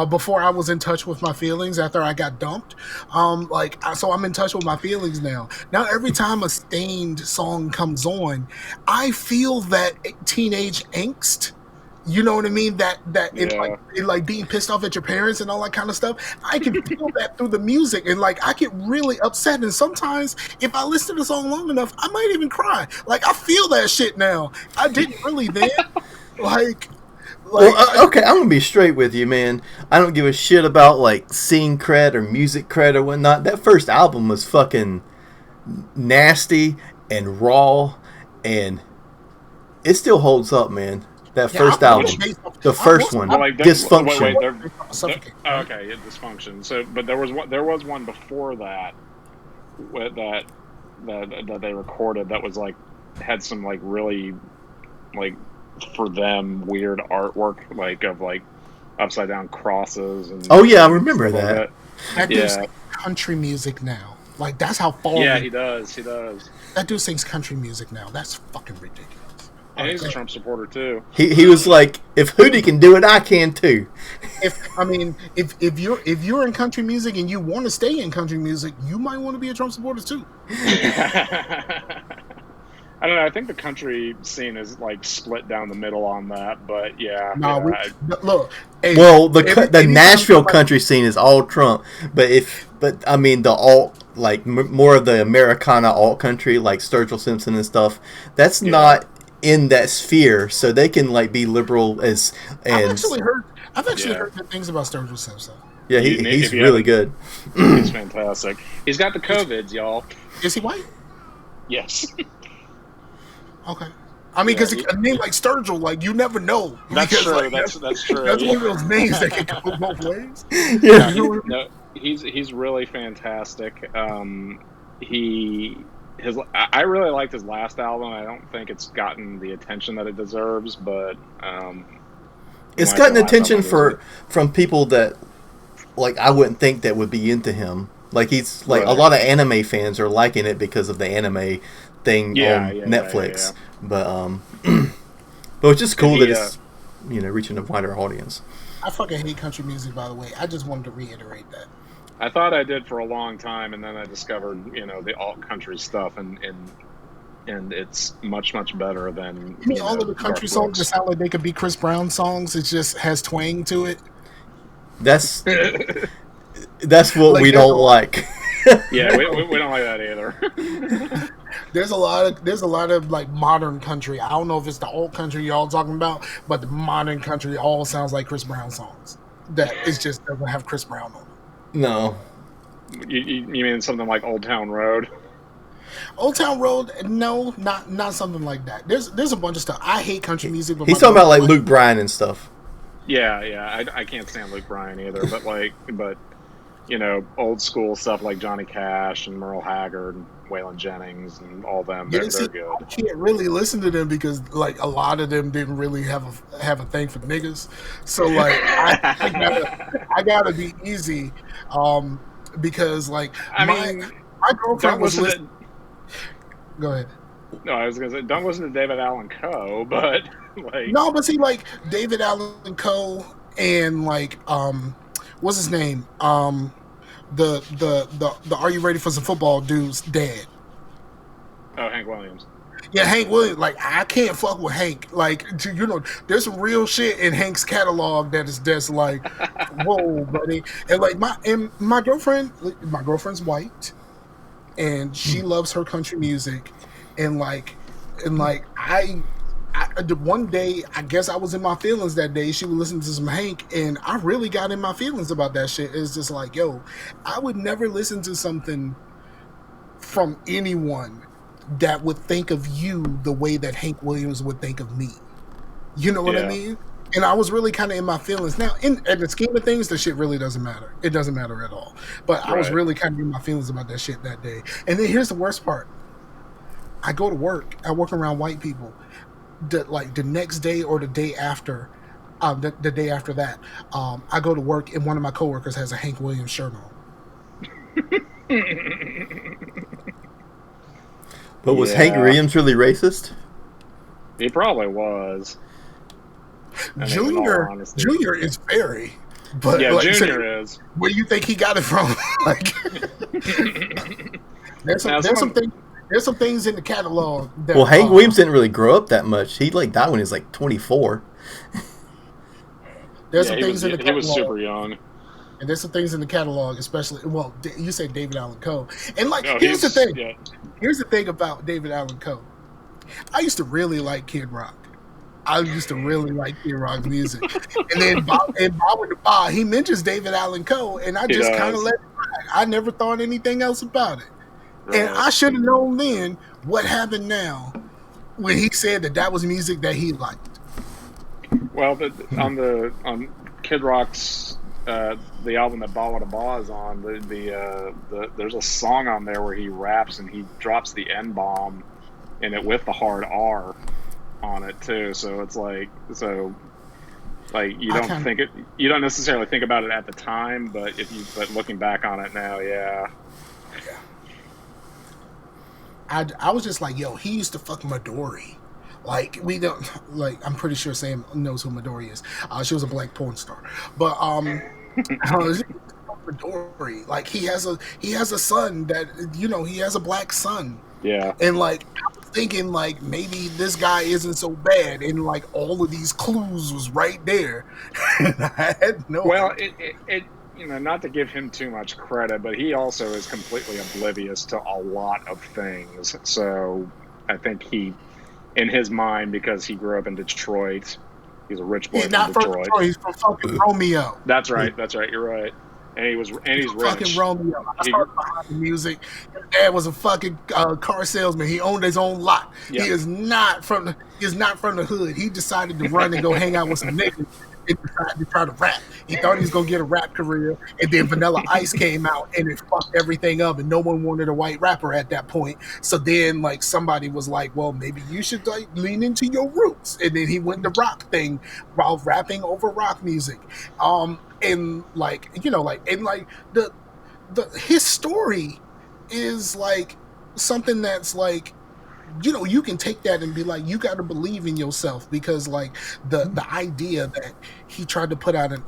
Before I was in touch with my feelings after I got dumped. So I'm in touch with my feelings now. Now every time a Stained song comes on, I feel that teenage angst. You know what I mean? It like being pissed off at your parents and all that kind of stuff. I can feel that through the music, and like I get really upset. And sometimes, if I listen to the song long enough, I might even cry. Like I feel that shit now. I didn't really then. Okay, I'm gonna be straight with you, man. I don't give a shit about like scene cred or music cred or whatnot. That first album was fucking nasty and raw, and it still holds up, man. That first album, the first one, Dysfunction. Okay, Dysfunction. So, but there was one before that that they recorded that was like had some like really like for them weird artwork like of like upside down crosses and I remember that. That dude sings country music now. Like that's how far. Yeah, he does. That dude sings country music now. That's fucking ridiculous. And he's a Trump supporter too. He was like, if Hoodie can do it, I can too. If you're in country music and you want to stay in country music, you might want to be a Trump supporter too. I don't know. I think the country scene is like split down the middle on that, but yeah. Look. Hey, the Nashville country scene is all Trump, but the alt, like more of the Americana alt country, like Sturgill Simpson and stuff, that's not in that sphere, so they can like be liberal as. And I've actually heard good things about Sturgill Simpson. Yeah, he's really good. He's fantastic. He's got the COVIDs, y'all. Is he white? Yes. Okay. I mean, because a name like Sturgill, like you never know. That's true. Like, that's true. That's one of those names that can go both ways. No, he's really fantastic. I really liked his last album. I don't think it's gotten the attention that it deserves, but it's gotten attention from people that like I wouldn't think that would be into him. Like he's like a lot of anime fans are liking it because of the anime thing on Netflix. But it's just cool that it's reaching a wider audience. I fucking hate country music, by the way. I just wanted to reiterate that. I thought I did for a long time, and then I discovered the alt country stuff, and it's much better than. You mean all of the country songs just sound like they could be Chris Brown songs? It just has twang to it. That's what we don't like. Yeah, we don't like that either. There's a lot of like modern country. I don't know if it's the old country y'all talking about, but the modern country all sounds like Chris Brown songs. That it just doesn't have Chris Brown on it. No. You mean something like Old Town Road? Old Town Road? No, not something like that. There's a bunch of stuff. I hate country music. But he's talking about like Luke Bryan and stuff. Yeah. I can't stand Luke Bryan either, but old school stuff like Johnny Cash and Merle Haggard and Waylon Jennings and all them. They're good. I can't really listen to them because like a lot of them didn't really have a thing for niggas. So like I gotta be easy, because like my girlfriend was listening. Go ahead. No, I was gonna say don't listen to David Allan Coe, but like no, but see like David Allan Coe and like what's his name? The Are You Ready for Some Football dude's dad. Oh, Hank Williams. Yeah, Hank Williams. Like I can't fuck with Hank. Like there's some real shit in Hank's catalog that is just like, whoa, buddy. And like my girlfriend's white, and she loves her country music, and one day, I guess I was in my feelings that day. She was listening to some Hank, and I really got in my feelings about that shit. It's just like, yo, I would never listen to something from anyone that would think of you the way that Hank Williams would think of me. You know what I mean? And I was really kind of in my feelings. Now, in the scheme of things, the shit really doesn't matter. It doesn't matter at all. But I was really kind of in my feelings about that shit that day. And then here's the worst part. I go to work. I work around white people. The next day or the day after, the day after that, I go to work and one of my coworkers has a Hank Williams shirt on. But was Hank Williams really racist? He probably was. Junior is very. But yeah, like, Junior is. Where do you think he got it from? Like, there's some things in the catalog. That, well, Hank Williams didn't really grow up that much. He died when he was like 24. There's some things in the catalog. He was super young. And there's some things in the catalog, especially, well, you said David Allan Coe. And, like, here's the thing. Yeah. Here's the thing about David Allan Coe. I used to really like Kid Rock. I used to really like Kid Rock music. And then Bob with the Bar, he mentions David Allan Coe, and I just kind of let it ride. I never thought anything else about it. Right. And I should have known then what happened now when he said that was music that he liked. Well, on Kid Rock's the album that Ba Wada Ba is on, there's a song on there where he raps and he drops the N-bomb in it with the hard R on it too. So it's like you don't necessarily think about it at the time, but looking back on it now, yeah. I was just like, yo, he used to fuck Midori. Like, we don't, like, I'm pretty sure Sam knows who Midori is. She was a black porn star. But, Midori, like, he has a son that, he has a black son. Yeah. And, like, I was thinking, like, maybe this guy isn't so bad. And, like, all of these clues was right there. And I had no idea. It not to give him too much credit, but he also is completely oblivious to a lot of things. So I think he, in his mind, because he grew up in Detroit, he's a rich boy from Detroit. He's from fucking Romeo. That's right. You're right. And he's rich. Fucking Romeo. I started behind the music. His dad was a fucking car salesman. He owned his own lot. Yep. He is not from the hood. He decided to run and go hang out with some niggas. He decided to try to rap. He thought he was going to get a rap career, and then Vanilla Ice came out, and it fucked everything up, and no one wanted a white rapper at that point. So then, like, somebody was like, well, maybe you should, like, lean into your roots. And then he went the rock thing while rapping over rock music. And, like, his story is, like, something that's, like, you can take that and be like, you got to believe in yourself, because like the idea that he tried to put out an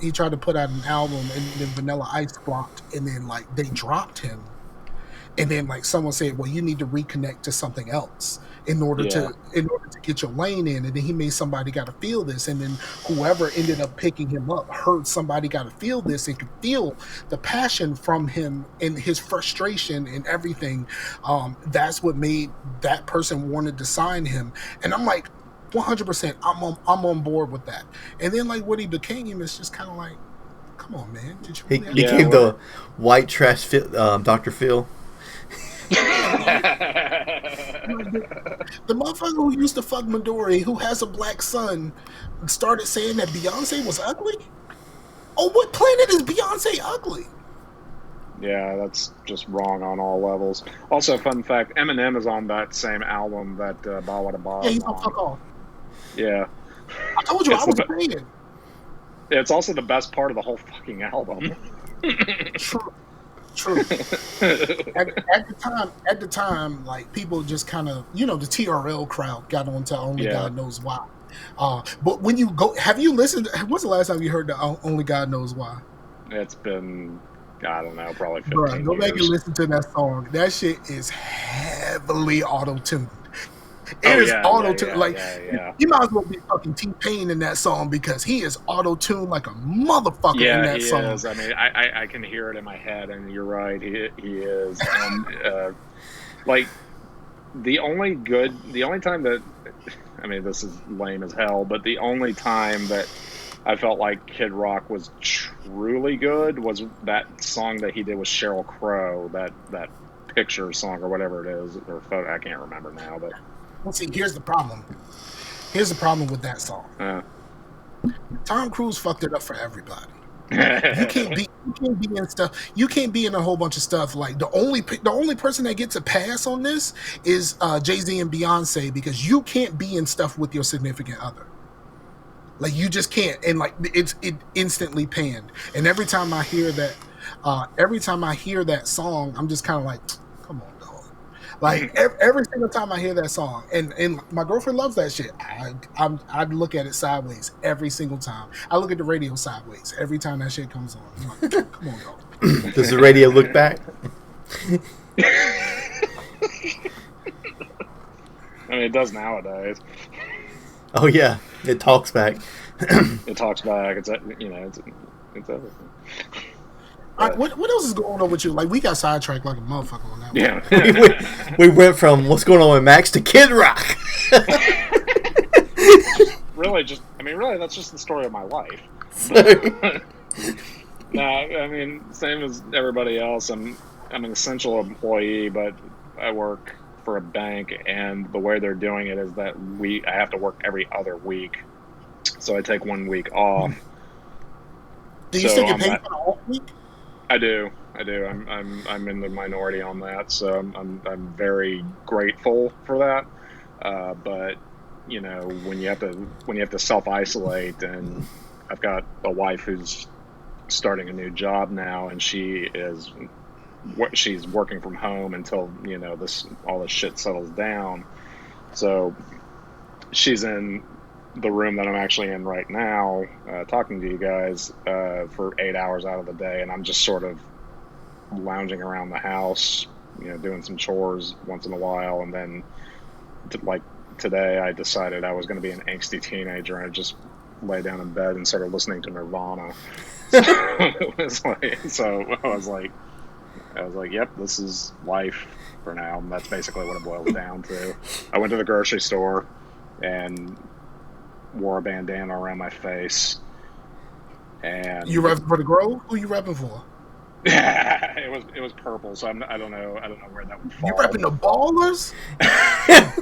album and then Vanilla Ice flopped, and then like they dropped him, and then like someone said, well, you need to reconnect to something else in order to get your lane in, and then he made Somebody Gotta Feel This, and then whoever ended up picking him up heard Somebody Gotta Feel This and could feel the passion from him and his frustration and everything. That's what made that person wanted to sign him, and I'm like 100% I'm on board with that. And then like what he became is just kind of like, come on, man, did you really he became the white trash Dr. Phil. The motherfucker who used to fuck Midori, who has a black son, started saying that Beyonce was ugly? Oh, what planet is Beyonce ugly? Yeah, that's just wrong on all levels. Also, fun fact, Eminem is on that same album that Ba Wada Ba. Yeah, he's on Fuck Off. Yeah. I told you, I was playing. It's also the best part of the whole fucking album. True. At the time, like people just kind of, the TRL crowd got on to Only God Knows Why. But when you go, have you listened? When's the last time you heard the Only God Knows Why? It's been, I don't know, probably 15 years. Go back and listen to that song. That shit is heavily auto-tuned. It is auto-tuned. You might as well be fucking T-Pain in that song, because he is auto-tuned like a motherfucker in that song. Yeah, he is. I mean, I can hear it in my head, and you're right, he is. And, like, the only time that, I mean, this is lame as hell, but the only time that I felt like Kid Rock was truly good was that song that he did with Sheryl Crow, that picture song or whatever it is, or photo, I can't remember now, but... Well, see, here's the problem. Here's the problem with that song. Tom Cruise fucked it up for everybody. You can't be in stuff. You can't be in a whole bunch of stuff. Like the only person that gets a pass on this is Jay-Z and Beyonce, because you can't be in stuff with your significant other. Like you just can't, and like it instantly panned. And every time I hear that song, I'm just kind of like, come on, dog. Like every single time I hear that song, and my girlfriend loves that shit. I look at it sideways every single time. I look at the radio sideways every time that shit comes on. I'm like, come on, dog. Does the radio look back? I mean, it does nowadays. Oh yeah, it talks back. It talks back. It's everything. What else is going on with you? Like we got sidetracked like a motherfucker on that one. Yeah. we went from what's going on with Max to Kid Rock. Really, that's just the story of my life. No, I mean, same as everybody else. I'm an essential employee, but I work for a bank, and the way they're doing it is that I have to work every other week, so I take 1 week off. Do you still get paid for the whole week? I do. I'm in the minority on that, so I'm very grateful for that. But you know, when you have to self-isolate, and I've got a wife who's starting a new job now, and she's working from home until, you know, all this shit settles down. So she's in the room that I'm actually in right now, talking to you guys for 8 hours out of the day, and I'm just sort of lounging around the house, you know, doing some chores once in a while, and then like today I decided I was going to be an angsty teenager, and I just lay down in bed and started listening to Nirvana. So I was like, yep, this is life for now. And that's basically what it boils down to. I went to the grocery store and wore a bandana around my face. And you repping for the Grove? Who you repping for? it was purple, so I don't know where that would fall. You repping the Ballers?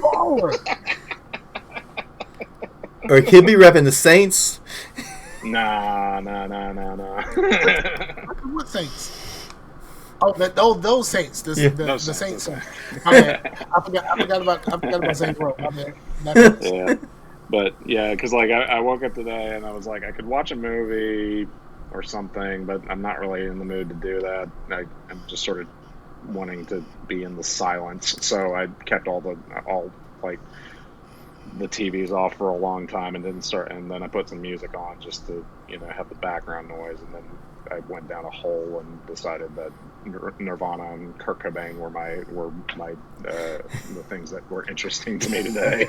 Baller. Or it could be repping the Saints. Nah. What Saints? Oh, those Saints. The Saints. I forgot about Saints Row. Yeah, but yeah, because like I woke up today and I was like, I could watch a movie or something, but I'm not really in the mood to do that. I'm just sort of wanting to be in the silence, so I kept all the TVs off for a long time, and then I put some music on just to, you know, have the background noise, and then I went down a hole and decided that Nirvana and Kurt Cobain were the things that were interesting to me today.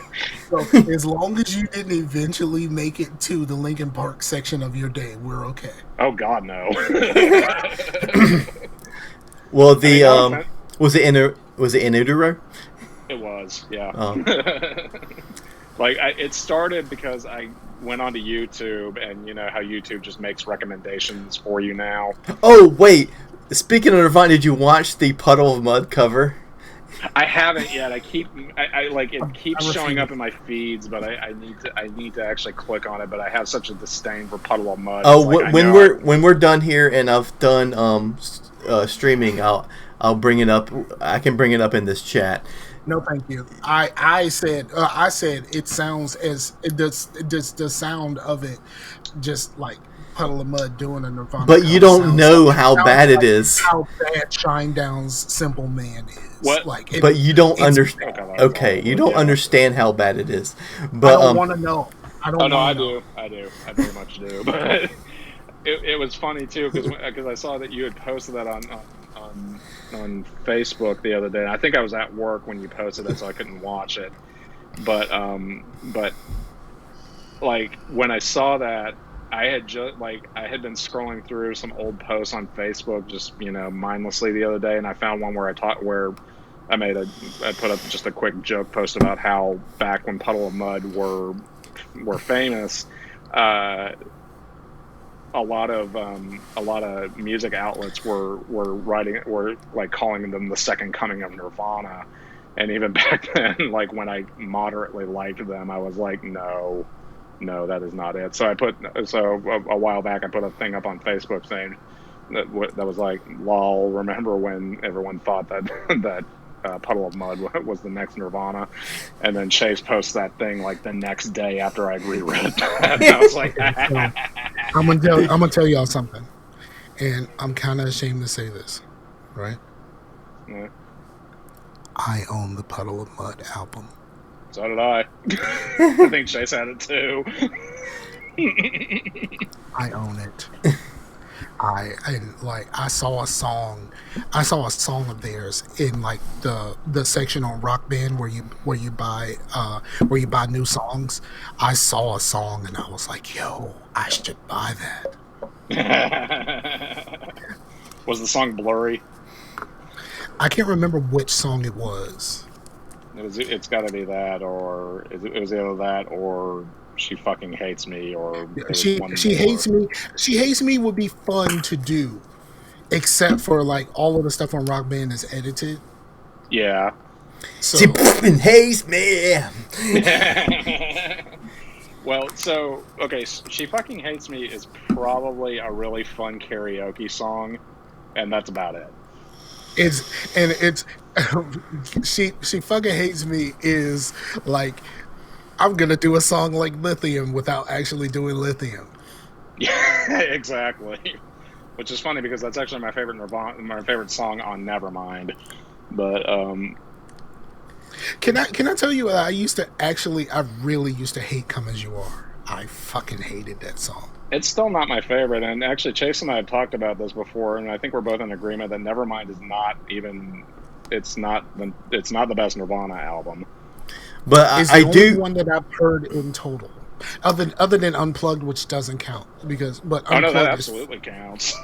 So as long as you didn't eventually make it to the Linkin Park section of your day, we're okay. Oh God, no. Well, was it in Utero? It was, yeah. Like it started because I went onto YouTube, and you know how YouTube just makes recommendations for you now. Oh wait, speaking of Nirvana, did you watch the Puddle of Mud cover? I haven't yet. I it keeps showing up in my feeds, but I need to actually click on it. But I have such a disdain for Puddle of Mud. Oh, when we're done here and I've done streaming, I'll bring it up. I can bring it up in this chat. No, thank you. I said it sounds as it does the sound of it just like Puddle of Mud doing a Nirvana. But you don't know how bad it is. How bad Shinedown's Simple Man is. What? But you don't understand. Okay, you don't understand how bad it is. But I don't want to know. I do. I very much do. But it was funny too because I saw that you had posted that on Facebook the other day. And I think I was at work when you posted it, so I couldn't watch it. But like when I saw that, I had been scrolling through some old posts on Facebook, just, you know, mindlessly the other day, and I found one where I put up just a quick joke post about how back when Puddle of Mud were famous, a lot of music outlets were calling them the second coming of Nirvana, and even back then, like when I moderately liked them, I was like, no, No, that is not it. So a while back I put a thing up on Facebook saying that was like, lol, remember when everyone thought that that Puddle of Mud was the next Nirvana, and then Chase posts that thing like the next day after I'd reread that. And I was like, I'm gonna tell y'all something, and I'm kind of ashamed to say this, right? Yeah. I own the Puddle of Mud album. So did I. I think Chase had it too. I own it. I saw a song of theirs in like the section on Rock Band where you buy new songs. I saw a song and I was like, yo, I should buy that. Was the song Blurry? I can't remember which song it was. It's got to be that, or it was either that or She Fucking Hates Me, or she hates me. She Hates Me would be fun to do, except for like all of the stuff on Rock Band is edited. Yeah. So. She fucking hates me. Well, so okay, She Fucking Hates Me is probably a really fun karaoke song, and that's about it. She Fucking Hates Me is like, I'm gonna do a song like Lithium without actually doing Lithium. Yeah, exactly. Which is funny because that's actually my favorite song on Nevermind. But can I tell you, I really used to hate Come As You Are. I fucking hated that song. It's still not my favorite, and actually Chase and I have talked about this before, and I think we're both in agreement that Nevermind is not even. It's not the best Nirvana album. But it's the only one that I've heard in total, other than Unplugged, which doesn't count because. But no, that absolutely counts.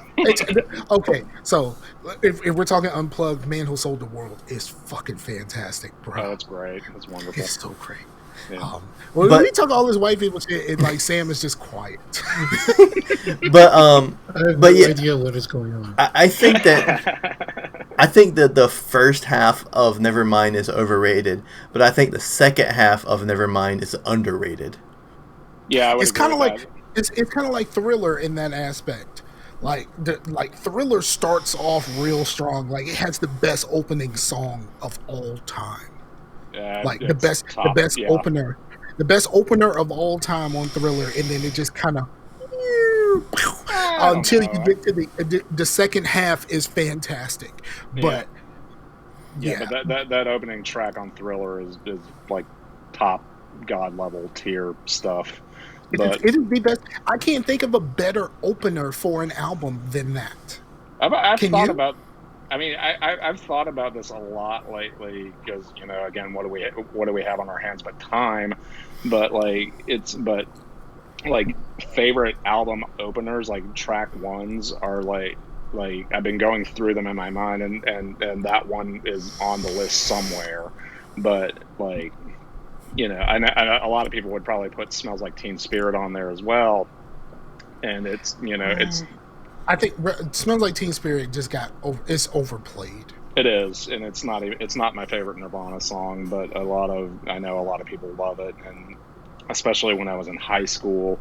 Okay, so if we're talking Unplugged, Man Who Sold the World is fucking fantastic, bro. Oh, that's great. That's wonderful. It's so great. Yeah. When we talk all this white people shit, and like Sam is just quiet. But I have no idea what is going on. I think that the first half of Nevermind is overrated, but I think the second half of Nevermind is underrated. Yeah, it's kind of like it's kind of like Thriller in that aspect. Like Thriller starts off real strong. Like it has the best opening song of all time. Like the best opener of all time on Thriller, and then it just kind of until you get to the second half is fantastic. But but that opening track on Thriller is like top god level tier stuff. But it is the best. I can't think of a better opener for an album than that. I've thought about this a lot lately because again, what do we have on our hands but time? But favorite album openers, like track ones, are like I've been going through them in my mind, and that one is on the list somewhere. But I know a lot of people would probably put "Smells Like Teen Spirit" on there as well, and it's it's. I think "Smells Like Teen Spirit" just it's overplayed. It is, and it's not my favorite Nirvana song, but I know a lot of people love it, and especially when I was in high school,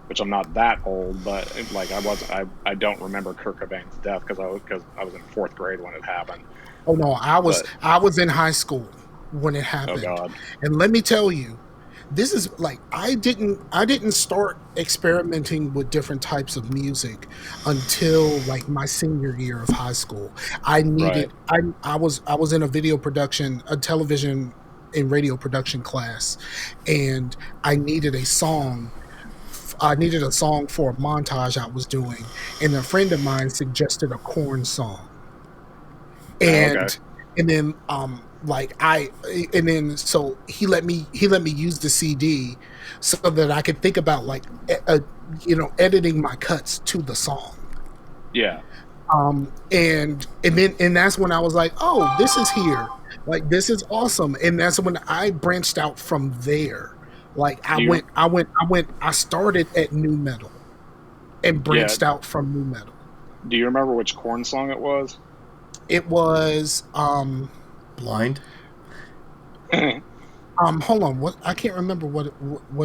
which I'm not that old, but like I don't remember Kurt Cobain's death because I was in fourth grade when it happened. Oh no, I was in high school when it happened. Oh God. And let me tell you, this is like I didn't start experimenting with different types of music until like my senior year of high school. I was in a television and radio production class, and I needed a song for a montage I was doing, and a friend of mine suggested a Korn song. And then so he let me use the CD so that I could think about editing my cuts to the song. Yeah. And that's when I was like, oh, this is here. Like, this is awesome. And that's when I branched out from there. Like I started at nu metal and branched out from nu metal. Do you remember which Korn song it was? It was Blind. Hold on. What I can't remember what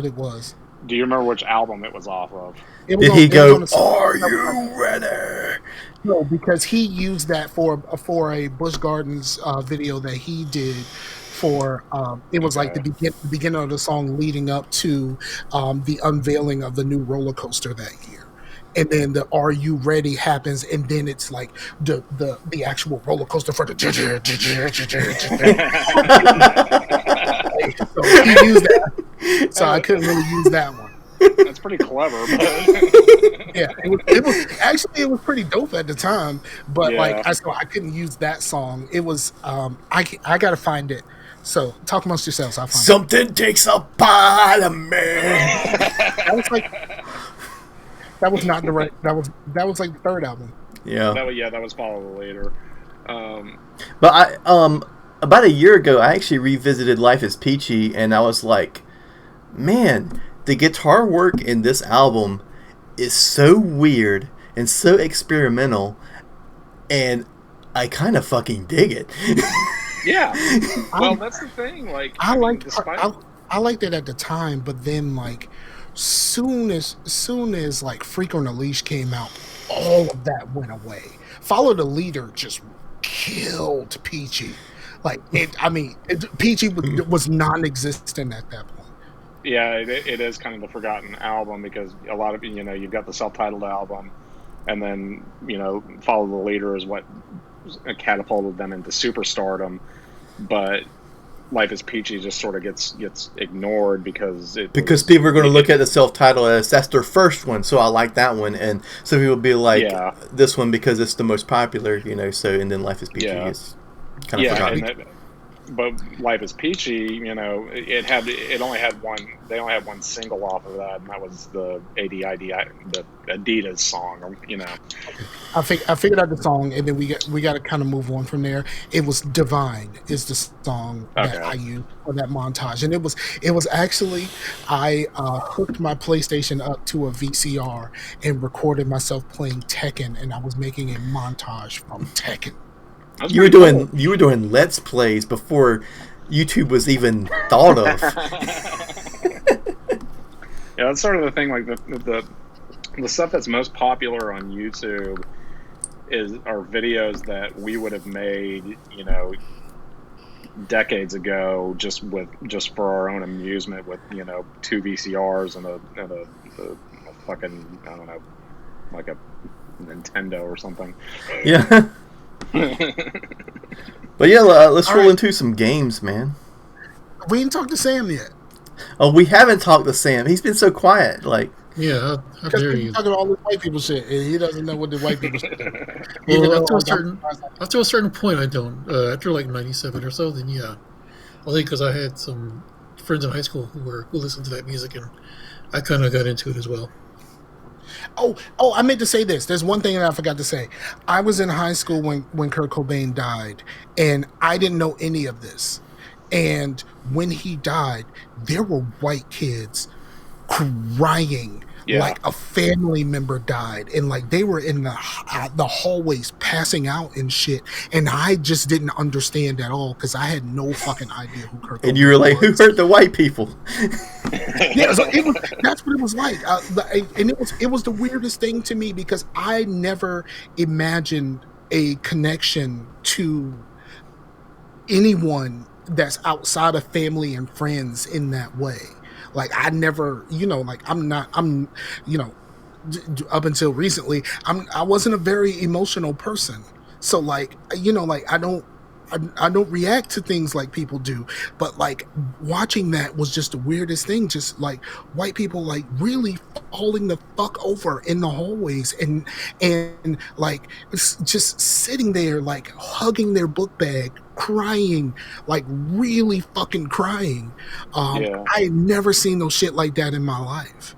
it was. Do you remember which album it was off of? Did he go, "Are you ready"? No, because he used that for a Busch Gardens video that he did for it was like the beginning of the song leading up to the unveiling of the new roller coaster that year. And then the "Are You Ready" happens, and then it's like the actual roller coaster for the so he used that. So I couldn't really use that one. That's pretty clever, but yeah, it was pretty dope at the time. But like I couldn't use that song. It was I gotta find it. So talk amongst yourselves. I'll find Something takes a part of me. That was like that was not the right. That was like the third album. Yeah. That was Follow the Leader. But I about a year ago I actually revisited Life is Peachy, and I was like, man, the guitar work in this album is so weird and so experimental, and I kind of fucking dig it. Yeah. Well, that's the thing. Like, I liked it at the time, but then like soon as like Freak on a Leash came out, all of that went away. Follow the Leader just killed Peachy. Like Peachy was non-existent at that point. Yeah, it is kind of the forgotten album, because a lot of, you've got the self-titled album, and then, Follow the Leader is what catapulted them into superstardom. But Life is Peachy just sort of gets ignored because people are going to look at the self-titled as that's their first one, so I like that one, and some people will be like this one because it's the most popular, so, and then Life is Peachy is kind of forgotten. But Life is Peachy, they only had one single off of that, and that was the the Adidas song, I figured out the song, and then we got to kind of move on from there. It was Divine is the song that I used for that montage, and it was actually I hooked my PlayStation up to a VCR and recorded myself playing Tekken, and I was making a montage from Tekken. You were doing Let's Plays before YouTube was even thought of. Yeah, that's sort of the thing. Like the stuff that's most popular on YouTube are videos that we would have made, decades ago, just for our own amusement, with 2 VCRs and a fucking, I don't know, like a Nintendo or something. Yeah. But yeah, let's roll into some games, man. We didn't talk to Sam yet. Oh, we haven't talked to Sam. He's been so quiet. Like, yeah, how dare you? Talking all this white people shit, and he doesn't know what the white people shit is. Well, after a certain point, I don't. After like 97 or so, then yeah. Only because I had some friends in high school who listened to that music, and I kind of got into it as well. Oh! I meant to say this. There's one thing that I forgot to say. I was in high school when Kurt Cobain died, and I didn't know any of this. And when he died, there were white kids crying like a family member died, and like they were in the hallways passing out and shit. And I just didn't understand at all because I had no fucking idea who Kurt Cobain was. And you were like, "Who hurt the white people?" Yeah, so that's what it was like, and it was the weirdest thing to me because I never imagined a connection to anyone that's outside of family and friends in that way. Like I never, like I'm up until recently, I wasn't a very emotional person. So like, like I don't react to things like people do, but like watching that was just the weirdest thing. Just like white people like really falling the fuck over in the hallways and like just sitting there like hugging their book bag, crying, like really fucking crying. I had never seen no shit like that in my life.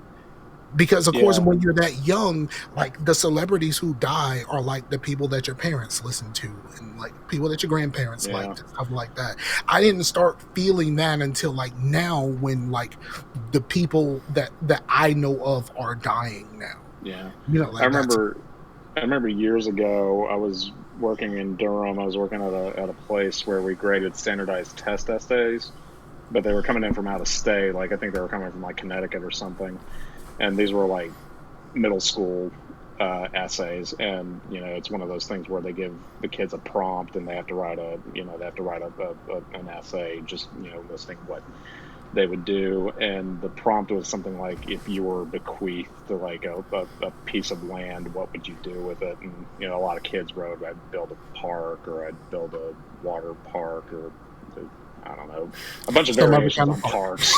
Because of course, when you're that young, like the celebrities who die are like the people that your parents listen to, and like people that your grandparents liked, and stuff like that. I didn't start feeling that until like now, when like the people that I know of are dying now. Yeah, like I remember years ago, I was working in Durham. I was working at a place where we graded standardized test essays but they were coming in from out of state. Like, I think they were coming from like Connecticut or something, and these were like middle school essays. And it's one of those things where they give the kids a prompt and they have to write an essay, just listing what they would do. And the prompt was something like, if you were bequeathed to like a piece of land, what would you do with it? And a lot of kids wrote, I'd build a park, or I'd build a water park, or I don't know, a bunch of variations on parks.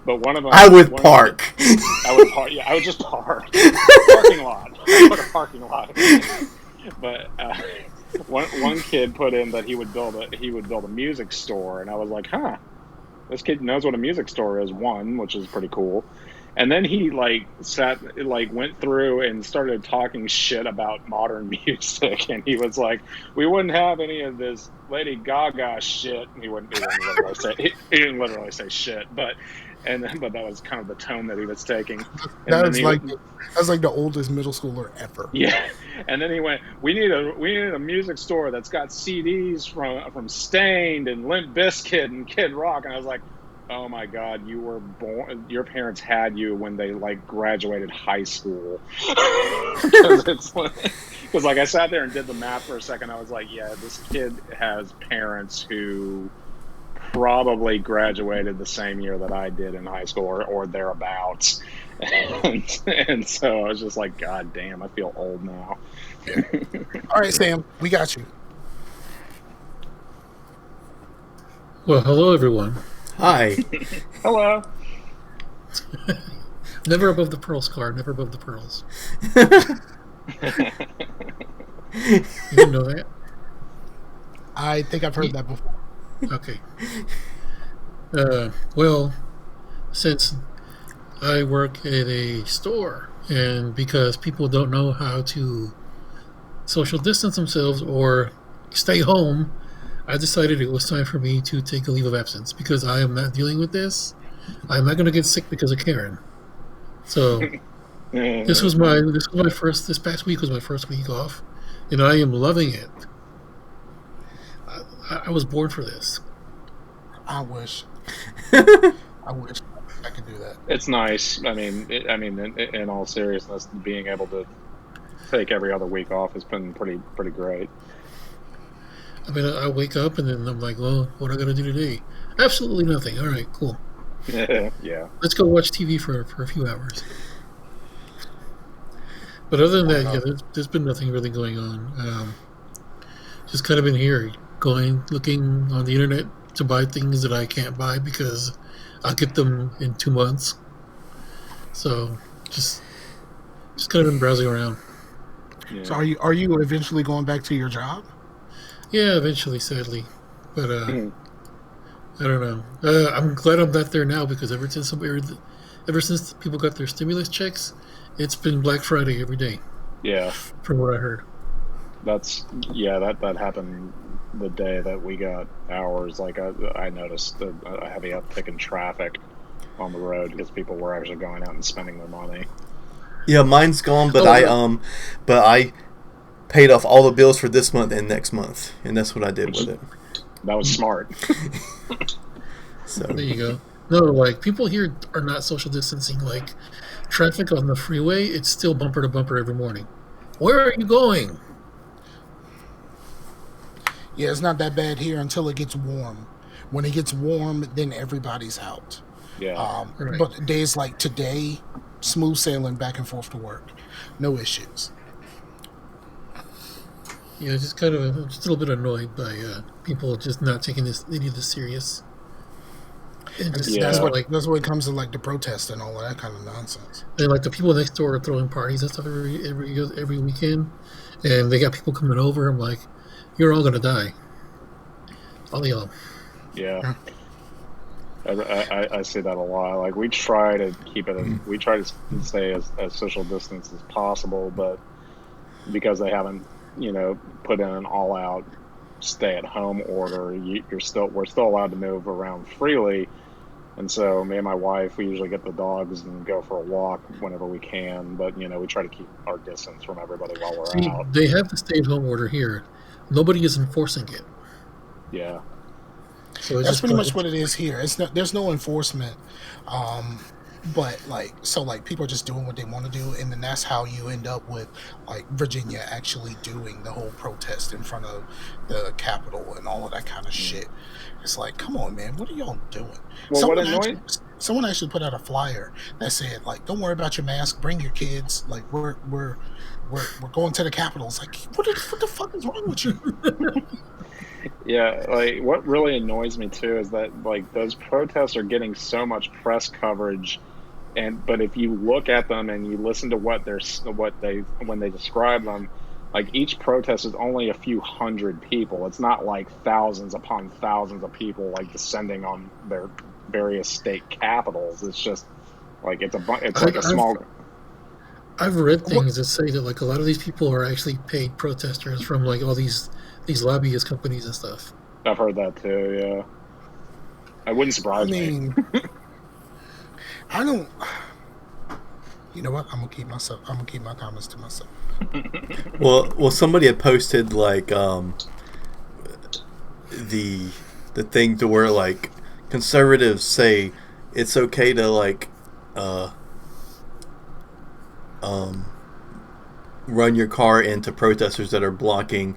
But one of them, I would park. I would park. Yeah, I would just park. Parking lot. Put a parking lot. But one kid put in that he would build a music store, and I was like, huh, this kid knows what a music store is. One, which is pretty cool. And then he went through and started talking shit about modern music, and he was like, "We wouldn't have any of this Lady Gaga shit." He didn't literally say shit, but that was kind of the tone that he was taking. That was like the oldest middle schooler ever. Yeah, and then he went, "We need a music store that's got CDs from Stained and Limp Bizkit and Kid Rock," and I was like, oh my God, you were born. Your parents had you when they graduated high school. Because I sat there and did the math for a second. I was like, yeah, this kid has parents who probably graduated the same year that I did in high school, or thereabouts. And so I was just like, God damn, I feel old now. All right, Sam, we got you. Well, hello everyone. Hi. Hello. Never above the pearl scar, never above the pearls. You didn't know that? I think I've heard that before. Okay. Well, since I work at a store, and because people don't know how to social distance themselves or stay home, I decided it was time for me to take a leave of absence because I am not dealing with this. I'm not going to get sick because of Karen. So this past week was my first week off, and I am loving it. I was born for this. I wish I could do that. It's nice. I mean, in all seriousness, being able to take every other week off has been pretty great. I mean, I wake up and then I'm like, well, what am I going to do today? Absolutely nothing. All right, cool. Yeah. Let's go watch TV for a few hours. But other than that, yeah, there's been nothing really going on. Just kind of been here, looking on the internet to buy things that I can't buy because I'll get them in 2 months. So just kind of been browsing around. Yeah. So are you eventually going back to your job? Yeah, eventually, sadly. But I don't know. I'm glad I'm not there now because ever since people got their stimulus checks, it's been Black Friday every day. Yeah. From what I heard. That happened the day that we got ours. Like I noticed a heavy uptick in traffic on the road because people were actually going out and spending their money. Yeah, mine's gone, but I paid off all the bills for this month and next month, and that's what I did with it. That was smart. So there you go. No, people here are not social distancing. Traffic on the freeway, it's still bumper to bumper every morning. Where are you going? Yeah, it's not that bad here until it gets warm. When it gets warm, then everybody's out. Yeah. Right. But days like today, smooth sailing back and forth to work. No issues. Yeah, just a little bit annoyed by people just not taking any of this serious. That's what it comes to the protest and all of that kind of nonsense. And the people next door are throwing parties and stuff every weekend, and they got people coming over. I'm like, you're all gonna die, all y'all. Yeah. I see that a lot. We try to keep it. We try to stay as social distance as possible, but because they haven't, put in an all-out stay-at-home order, we're still allowed to move around freely. And so me and my wife, we usually get the dogs and go for a walk whenever we can. But, we try to keep our distance from everybody while we're out. They have the stay-at-home order here. Nobody is enforcing it. Yeah. So it's That's just pretty much what it is here. There's no enforcement, but people are just doing what they want to do, and then that's how you end up with like Virginia actually doing the whole protest in front of the Capitol and all of that kind of shit. It's like, come on, man, what are y'all doing? Well, Someone actually put out a flyer that said, like, don't worry about your mask, bring your kids. Like, we're going to the Capitol. It's like, what the fuck is wrong with you? Yeah, like what really annoys me too is that like those protests are getting so much press coverage, but if you look at them and you listen to when they describe them, like each protest is only a few hundred people. It's not like thousands upon thousands of people like descending on their various state capitals. It's just like it's like a small. I've read things that say that like a lot of these people are actually paid protesters from like all these lobbyist companies and stuff. I've heard that too. Yeah, it wouldn't surprise me. I don't. You know what? I'm gonna keep my comments to myself. Well, somebody had posted like the thing to where like conservatives say it's okay to like run your car into protesters that are blocking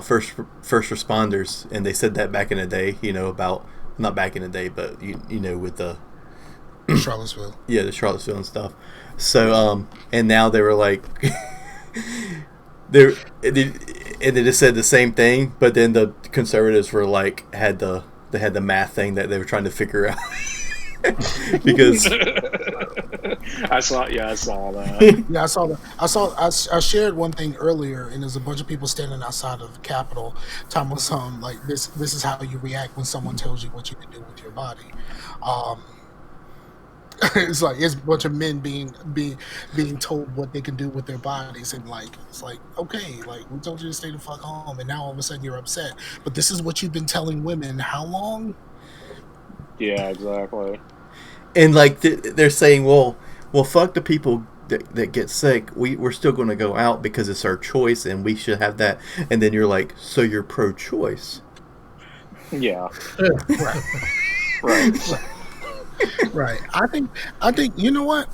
first responders, and they said that back in the day, about not back in the day, but you know with the Charlottesville. Yeah, the Charlottesville and stuff. So and now they were like they just said the same thing, but then the conservatives were like had the math thing that they were trying to figure out. Because I saw that. Yeah, I saw that. I shared one thing earlier, and there's a bunch of people standing outside of the Capitol. Tom was like this is how you react when someone tells you what you can do with your body. It's like it's a bunch of men being told what they can do with their bodies, and like it's like, okay, like we told you to stay the fuck home, and now all of a sudden you're upset. But this is what you've been telling women how long? Yeah, exactly. And like they're saying, well, fuck the people that get sick. We're still going to go out because it's our choice, and we should have that. And then you're like, so you're pro-choice? Yeah. Right. Right. I think you know what?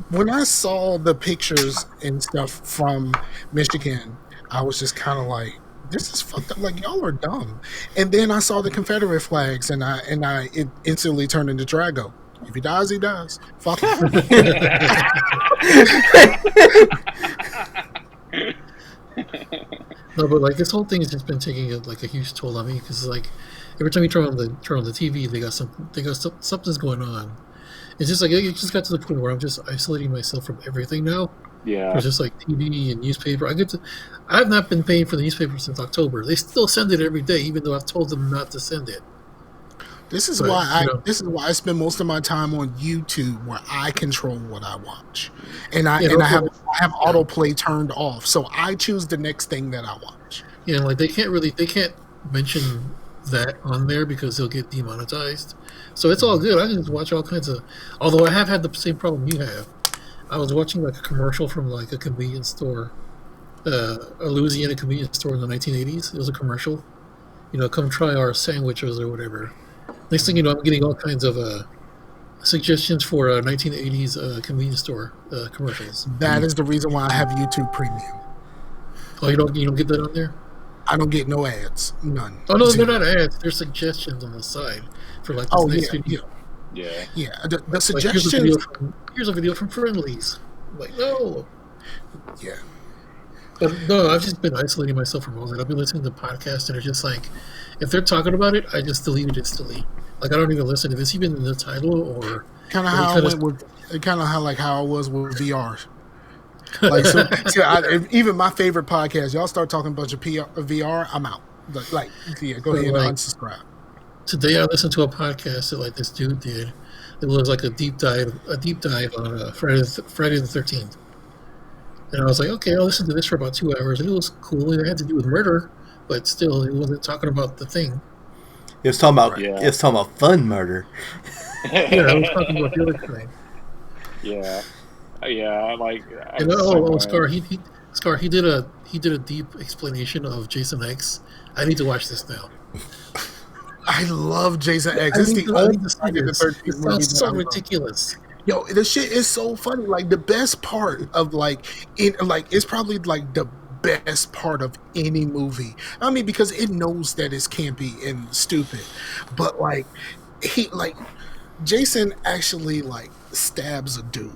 When I saw the pictures and stuff from Michigan, I was just kind of like, this is fucked up. Like, y'all are dumb. And then I saw the Confederate flags, and it instantly turned into Drago. If he dies, he dies. Fuck him. No, but like this whole thing has just been taking a huge toll on me because like every time you turn on the TV, they got something's going on. It's just like it just got to the point where I'm just isolating myself from everything now. Yeah, it's just like TV and newspaper. I've not been paying for the newspaper since October. They still send it every day, even though I've told them not to send it. This is why I spend most of my time on YouTube, where I control what I watch, and I have autoplay turned off, so I choose the next thing that I watch. Yeah, like they can't mention that on there because they'll get demonetized. So it's all good. I can just watch all kinds of. Although I have had the same problem you have. I was watching like a commercial from like a convenience store, a Louisiana convenience store in the 1980s. It was a commercial, come try our sandwiches or whatever. Next thing you know, I'm getting all kinds of suggestions for 1980s convenience store commercials. That is the reason why I have YouTube Premium. Oh, you don't get that on there? I don't get no ads, none. Oh no, they're not ads. They're suggestions on the side for like this next video. Yeah. The suggestions. Like, here's a video from Friendlies. I'm like, no. Yeah. But no, I've just been isolating myself from all that. I've been listening to podcasts and it's just like, if they're talking about it, I just delete it instantly. Like I don't even listen if it's even in the title or kind of how I went with how I was with VR. Like even my favorite podcast, y'all start talking about your VR, I'm out. Go ahead and unsubscribe. Today I listened to a podcast that like this dude did. It was like a deep dive on Friday the 13th. And I was like, okay, I'll listen to this for about 2 hours. And it was cool. It had to do with murder, but still, it wasn't talking about the thing. It was talking about it was talking about fun murder. Yeah, I was talking about the other thing. Yeah, like. Scar, he did a deep explanation of Jason X. I need to watch this now. I love Jason X. It's the only Friday the 13th movie. It sounds so ridiculous. Yo, the shit is so funny. Like the best part of it's probably like the best part of any movie. I mean, because it knows that it's campy and stupid, but like Jason actually like stabs a dude,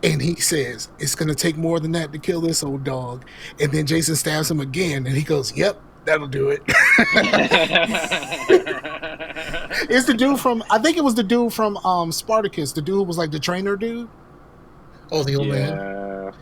and he says it's gonna take more than that to kill this old dog, and then Jason stabs him again, and he goes, "Yep, that'll do it." It's the dude from, I think it was the dude from Spartacus, the dude who was like the trainer dude. Oh, the old man.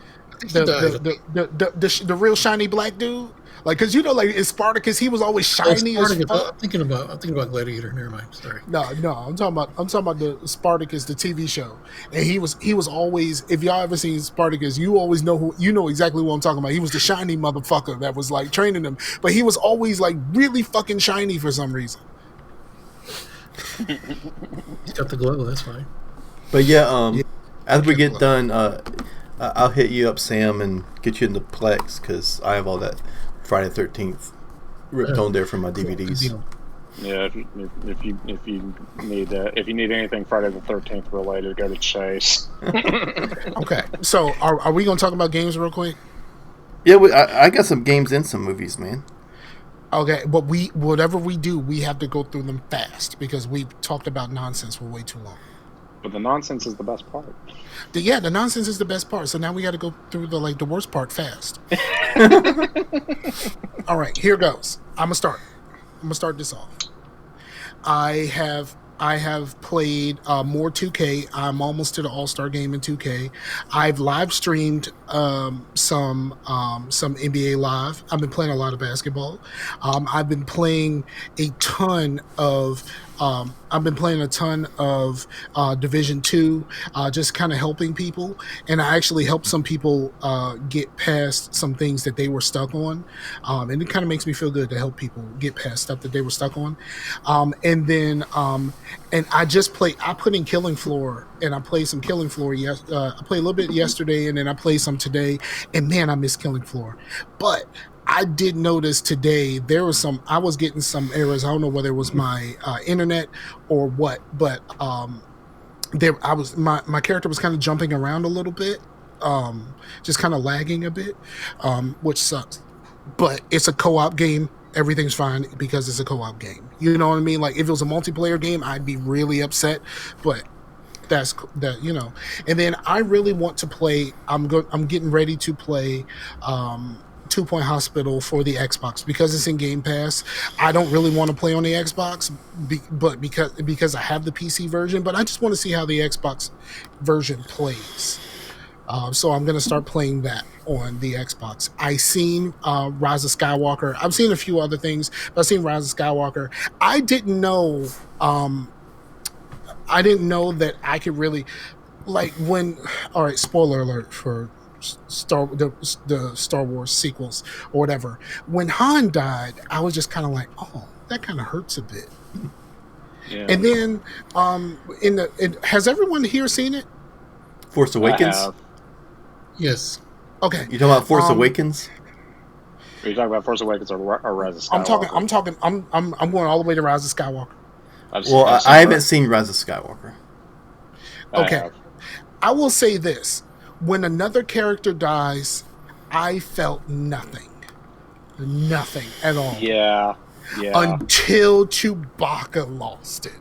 The real shiny black dude. Like, cause like in Spartacus, he was always shiny as fuck. I'm thinking about Gladiator. Never mind. Sorry. No, I'm talking about the Spartacus, the TV show, and he was always. If y'all ever seen Spartacus, you always know exactly what I'm talking about. He was the shiny motherfucker that was like training them, but he was always like really fucking shiny for some reason. He's got the glow. That's fine. But as we get done, I'll hit you up, Sam, and get you in the Plex because I have all that Friday the 13th ripped on there from my DVDs. Yeah, if you need anything Friday the 13th related, go to Chase. Okay, so are we gonna talk about games real quick? Yeah, I got some games and some movies, man. Okay, but whatever we do, we have to go through them fast because we talked about nonsense for way too long. But the nonsense is the best part. The nonsense is the best part. So now we got to go through the worst part fast. All right, here goes. I'm gonna start this off. I have played more 2K. I'm almost to the All-Star game in 2K. I've live streamed some NBA Live. I've been playing a lot of basketball. I've been playing a ton of Division 2, just kind of helping people. And I actually helped some people get past some things that they were stuck on. And it kind of makes me feel good to help people get past stuff that they were stuck on. And then I put in Killing Floor, and I played some Killing Floor. I played a little bit yesterday, and then I played some today. And man, I miss Killing Floor. But I did notice today I was getting some errors. I don't know whether it was my internet or what, but my character was kind of jumping around a little bit, just kind of lagging a bit, which sucks. But it's a co-op game. Everything's fine because it's a co-op game. You know what I mean? Like if it was a multiplayer game, I'd be really upset. But that's that, you know. And then I really want to play. I'm getting ready to play. 2 Point Hospital for the Xbox because it's in Game Pass. I don't really want to play on the Xbox, but because I have the PC version, but I just want to see how the Xbox version plays. So I'm going to start playing that on the Xbox. I seen Rise of Skywalker. I've seen a few other things, but I've seen Rise of Skywalker. I didn't know that I could really like when. All right, spoiler alert for the Star Wars sequels or whatever. When Han died, I was just kind of like, oh, that kind of hurts a bit. Yeah. And then has everyone here seen it? Force Awakens? Yes. Okay. You talking about Force Awakens? Are you talking about Force Awakens or Rise of Skywalker? I'm going all the way to Rise of Skywalker. I haven't seen Rise of Skywalker. Okay. I will say this. When another character dies, I felt nothing. Nothing at all. Yeah. Until Chewbacca lost it.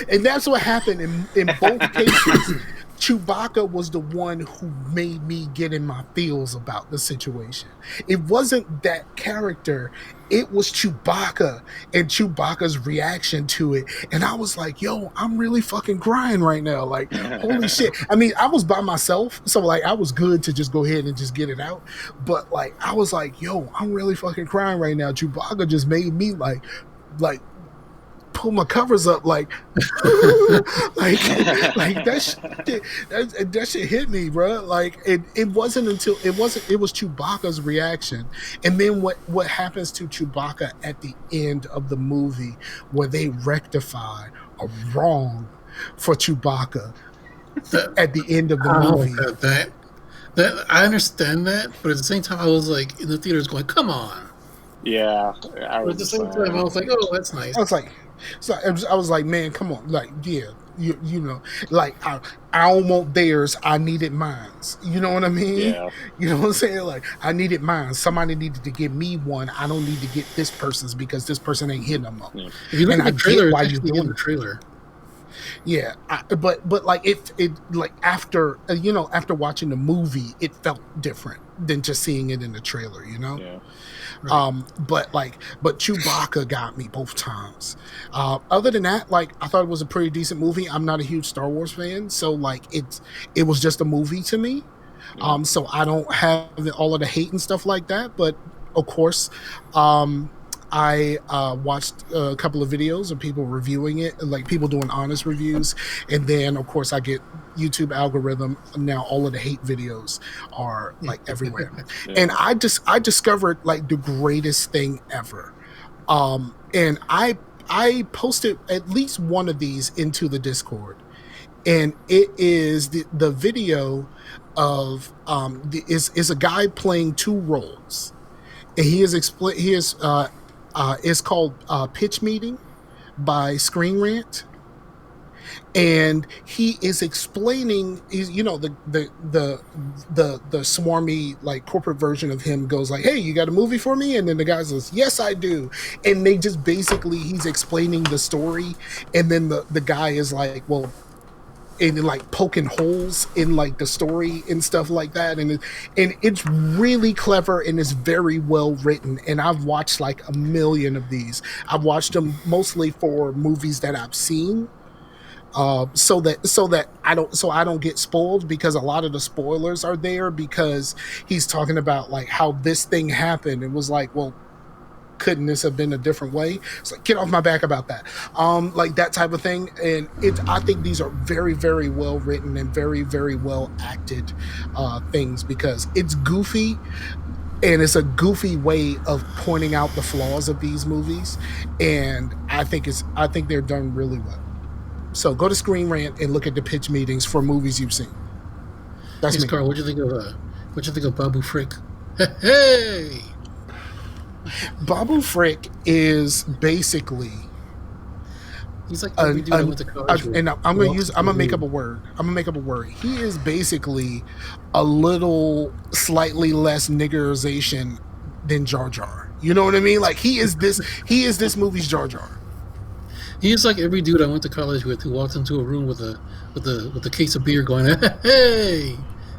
And that's what happened in both cases. Chewbacca was the one who made me get in my feels about the situation. It wasn't that character. It was Chewbacca and Chewbacca's reaction to it. And I was like, yo, I'm really fucking crying right now. Like, holy shit. I mean, I was by myself. So, like, I was good to just go ahead and just get it out. But, like, I was like, yo, I'm really fucking crying right now. Chewbacca just made me, like pull my covers up like that shit hit me, bro. Like it was Chewbacca's reaction, and then what happens to Chewbacca at the end of the movie where they rectify a wrong for Chewbacca at the end of the movie. That I understand that, but at the same time I was like in the theaters going, come on. Yeah, but at the same time I was like, oh, that's nice. I was like, So I was like, man, come on, like, yeah, you know, like I don't want theirs, I needed mines. You know what I mean? Yeah. You know what I'm saying? Like, I needed mine. Somebody needed to give me one. I don't need to get this person's because this person ain't hitting them up. Yeah. If you look at the trailer, why you doing the trailer? Yeah, but like it like after after watching the movie, it felt different than just seeing it in the trailer. You know. Yeah. Right. But Chewbacca got me both times. Other than that, like, I thought it was a pretty decent movie. I'm not a huge Star Wars fan, so like it was just a movie to me. Yeah. So I don't have all of the hate and stuff like that. But of course, I watched a couple of videos of people reviewing it, like people doing honest reviews, and then of course I get YouTube algorithm. Now all of the hate videos are like everywhere, Yeah. and I discovered like the greatest thing ever, and I posted at least one of these into the Discord, and it is the video of is a guy playing two roles, and it's called Pitch Meeting by Screen Rant, and he is explaining. The swarmy like corporate version of him goes like, "Hey, you got a movie for me?" And then the guy says, "Yes, I do." And they just basically he's explaining the story, and then the guy is like, "Well," and like poking holes in like the story and stuff like that, and it's really clever and it's very well written. And I've watched like a million of these. I've watched them mostly for movies that I've seen, so that I don't get spoiled, because a lot of the spoilers are there because he's talking about like how this thing happened. It was like, well, couldn't this have been a different way? It's like, get off my back about that. Like that type of thing. And I think these are very, very well written and very, very well acted things, because it's goofy, and it's a goofy way of pointing out the flaws of these movies. And I think they're done really well. So go to Screen Rant and look at the pitch meetings for movies you've seen. That's me. Carl, what'd you think of Babu Frick? Hey. Babu Frick is basically, he's like every dude I went to college with. And I'm gonna make up a word. He is basically a little slightly less niggerization than Jar Jar. You know what I mean? Like he is this movie's Jar Jar. He is like every dude I went to college with who walked into a room with a case of beer going, "Hey,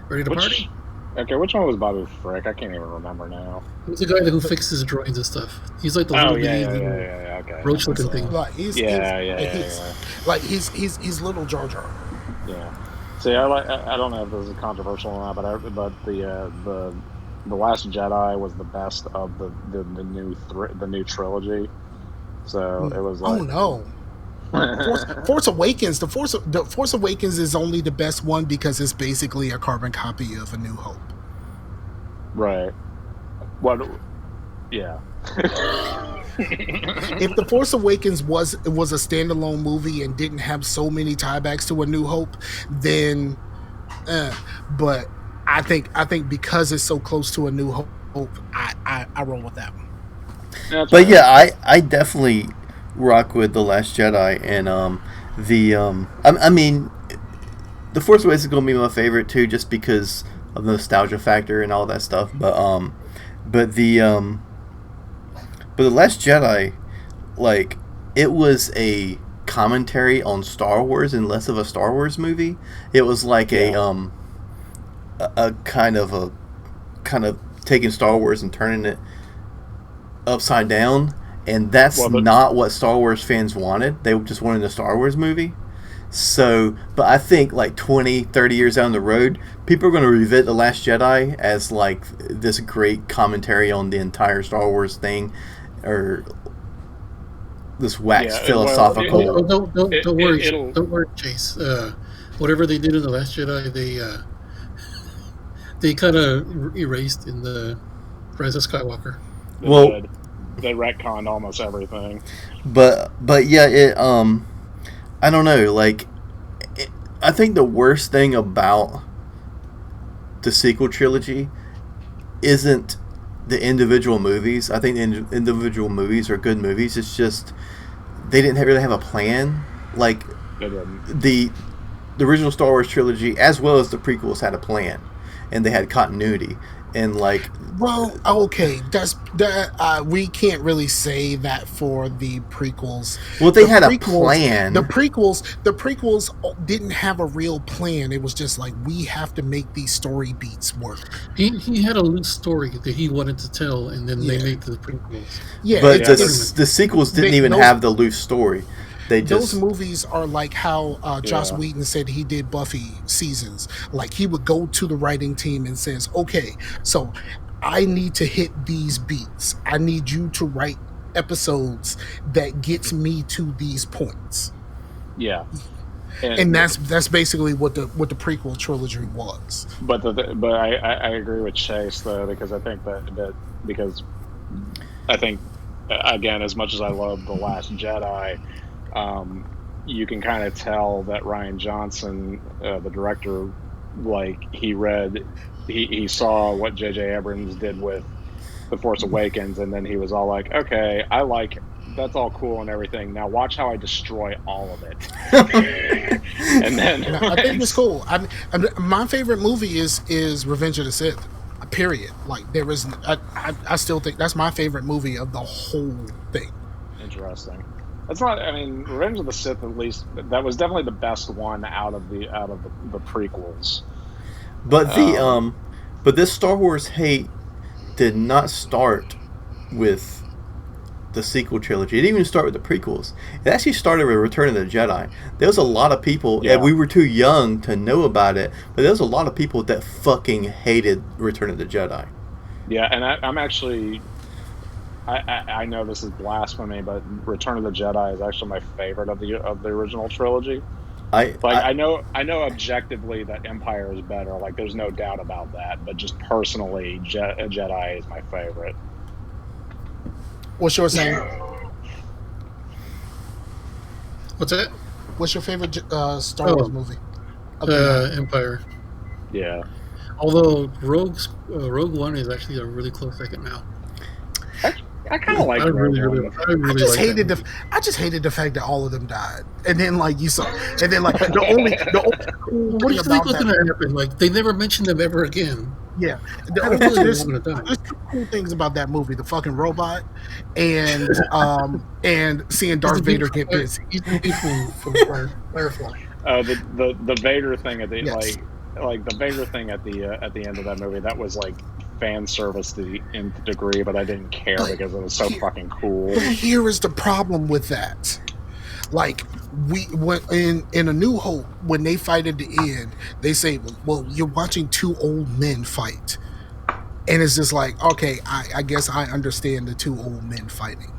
ready to party?" Okay, which one was Babu Frick? I can't even remember now. He's the guy who fixes drawings and stuff. He's like the little okay. roach-looking thing. Like he's little Jar Jar. Yeah. See, I don't know if this is controversial or not, but the Last Jedi was the best of the new trilogy. So it was like, oh no. Force Awakens. The Force Awakens is only the best one because it's basically a carbon copy of A New Hope. Right. What? Yeah. If The Force Awakens was a standalone movie and didn't have so many tiebacks to A New Hope, then, but I think because it's so close to A New Hope, I roll with that one. But right. Yeah, I definitely rock with The Last Jedi, and I mean, The Force Awakens is gonna be my favorite too, just because of the nostalgia factor and all that stuff. But the Last Jedi, like, it was a commentary on Star Wars and less of a Star Wars movie. It was like a kind of taking Star Wars and turning it upside down. And that's not what Star Wars fans wanted. They just wanted a Star Wars movie. So, but I think like 20, 30 years down the road, people are going to revisit The Last Jedi as like this great commentary on the entire Star Wars thing, or this philosophical. Don't worry, Chase. Whatever they did in The Last Jedi, they kind of erased in the Rise of Skywalker. They retconned almost everything. But yeah, it I don't know. Like, I think the worst thing about the sequel trilogy isn't the individual movies. I think the individual movies are good movies. It's just they didn't really have a plan. Like the original Star Wars trilogy, as well as the prequels, had a plan, and they had continuity. And like, well, okay, we can't really say that for the prequels. Well, they had a plan. The prequels didn't have a real plan. It was just like, we have to make these story beats work. He had a loose story that he wanted to tell, and then they made the prequels. Yeah, but the sequels didn't even have the loose story. Those movies are like how Joss Whedon said he did Buffy seasons. Like, he would go to the writing team and says, okay, so I need to hit these beats. I need you to write episodes that gets me to these points. Yeah. And that's basically what the prequel trilogy was. But I agree with Chase, though, because I think because I think, again, as much as I love The Last Jedi, you can kind of tell that Rian Johnson, the director, like, he saw what J.J. Abrams did with The Force Awakens, and then he was all like, okay, that's all cool and everything. Now watch how I destroy all of it. And then I think it's cool. My favorite movie is Revenge of the Sith. Period. Like, there is, I still think that's my favorite movie of the whole thing. Interesting. That's not. I mean, Revenge of the Sith, at least, that was definitely the best one out of the prequels. But but this Star Wars hate did not start with the sequel trilogy. It didn't even start with the prequels. It actually started with Return of the Jedi. There was a lot of people, and we were too young to know about it, but there was a lot of people that fucking hated Return of the Jedi. Yeah, and I'm actually... I know this is blasphemy, but Return of the Jedi is actually my favorite of the original trilogy. I know objectively that Empire is better. Like, there's no doubt about that. But just personally, Jedi is my favorite. What's yours, Sam? What's that? What's your favorite Star Wars movie? Empire. Yeah. Although Rogue One is actually a really close second now. I kind of like it. I just hated the fact that all of them died, and then like you saw, and then like the only what do you think was going to happen? Like, they never mentioned them ever again. Yeah, there's two cool things about that movie: the fucking robot, and seeing Darth Vader get busy. He's the from Firefly. The Vader thing at the like the Vader thing at the end of that movie, that was like fan service to the nth degree, but I didn't care because it was so fucking cool. But here is the problem with that. Like, in A New Hope, when they fight at the end, they say, well, you're watching two old men fight. And it's just like, okay, I guess I understand the two old men fighting.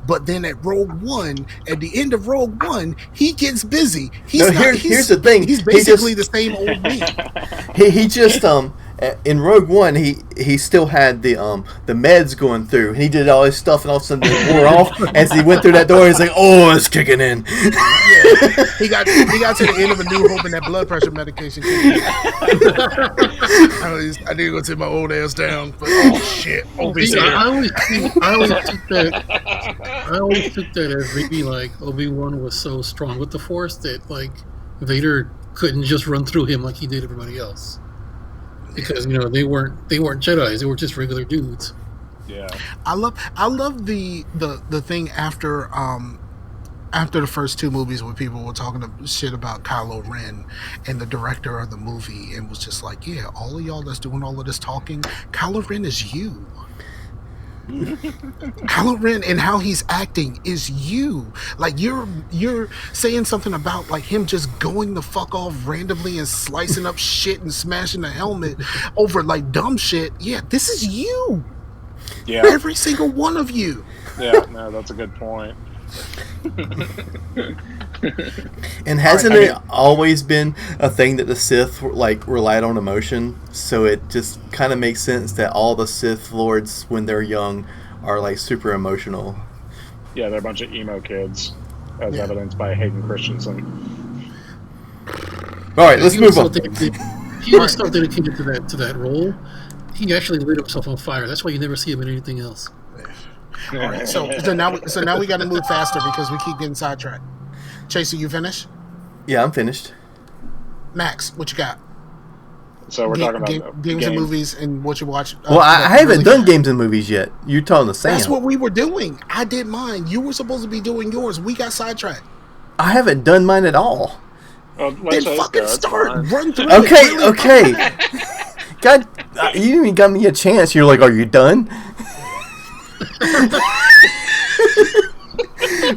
But then at Rogue One, at the end of Rogue One, he gets busy. Here's the thing. He's basically the same old man. He just in Rogue One, he still had the meds going through, and he did all his stuff, and all of a sudden it wore off. As he went through that door, he's like, "Oh, it's kicking in." Yeah, he got to the end of A New Hope, and that blood pressure medication kicked in. I need to go take my old ass down, but oh shit, I always took that as maybe like Obi-Wan was so strong with the Force that like Vader couldn't just run through him like he did everybody else. Because they weren't Jedis; they were just regular dudes. Yeah, I love the thing after the first two movies when people were talking shit about Kylo Ren and the director of the movie, and was just like, yeah, all of y'all that's doing all of this talking, Kylo Ren is you. Kylo Ren and how he's acting is you. Like, you're saying something about like him just going the fuck off randomly and slicing up shit and smashing the helmet over like dumb shit. Yeah, this is you. Yeah, every single one of you. Yeah, no, that's a good point. And hasn't it always been a thing that the Sith like relied on emotion? So it just kind of makes sense that all the Sith Lords, when they're young, are like super emotional. Yeah, they're a bunch of emo kids, as evidenced by Hayden Christensen. All right, let's move on. He was so dedicated to that role. He actually lit himself on fire. That's why you never see him in anything else. All right, so now we got to move faster because we keep getting sidetracked. Chase, are you finished? Yeah, I'm finished. Max, what you got? So we're talking about games and movies and what you watch. Well, I haven't done games and movies yet. You're telling the Sam. That's what we were doing. I did mine. You were supposed to be doing yours. We got sidetracked. I haven't done mine at all. Then fucking start. Run through it. Okay. God, you didn't even got me a chance. You're like, are you done?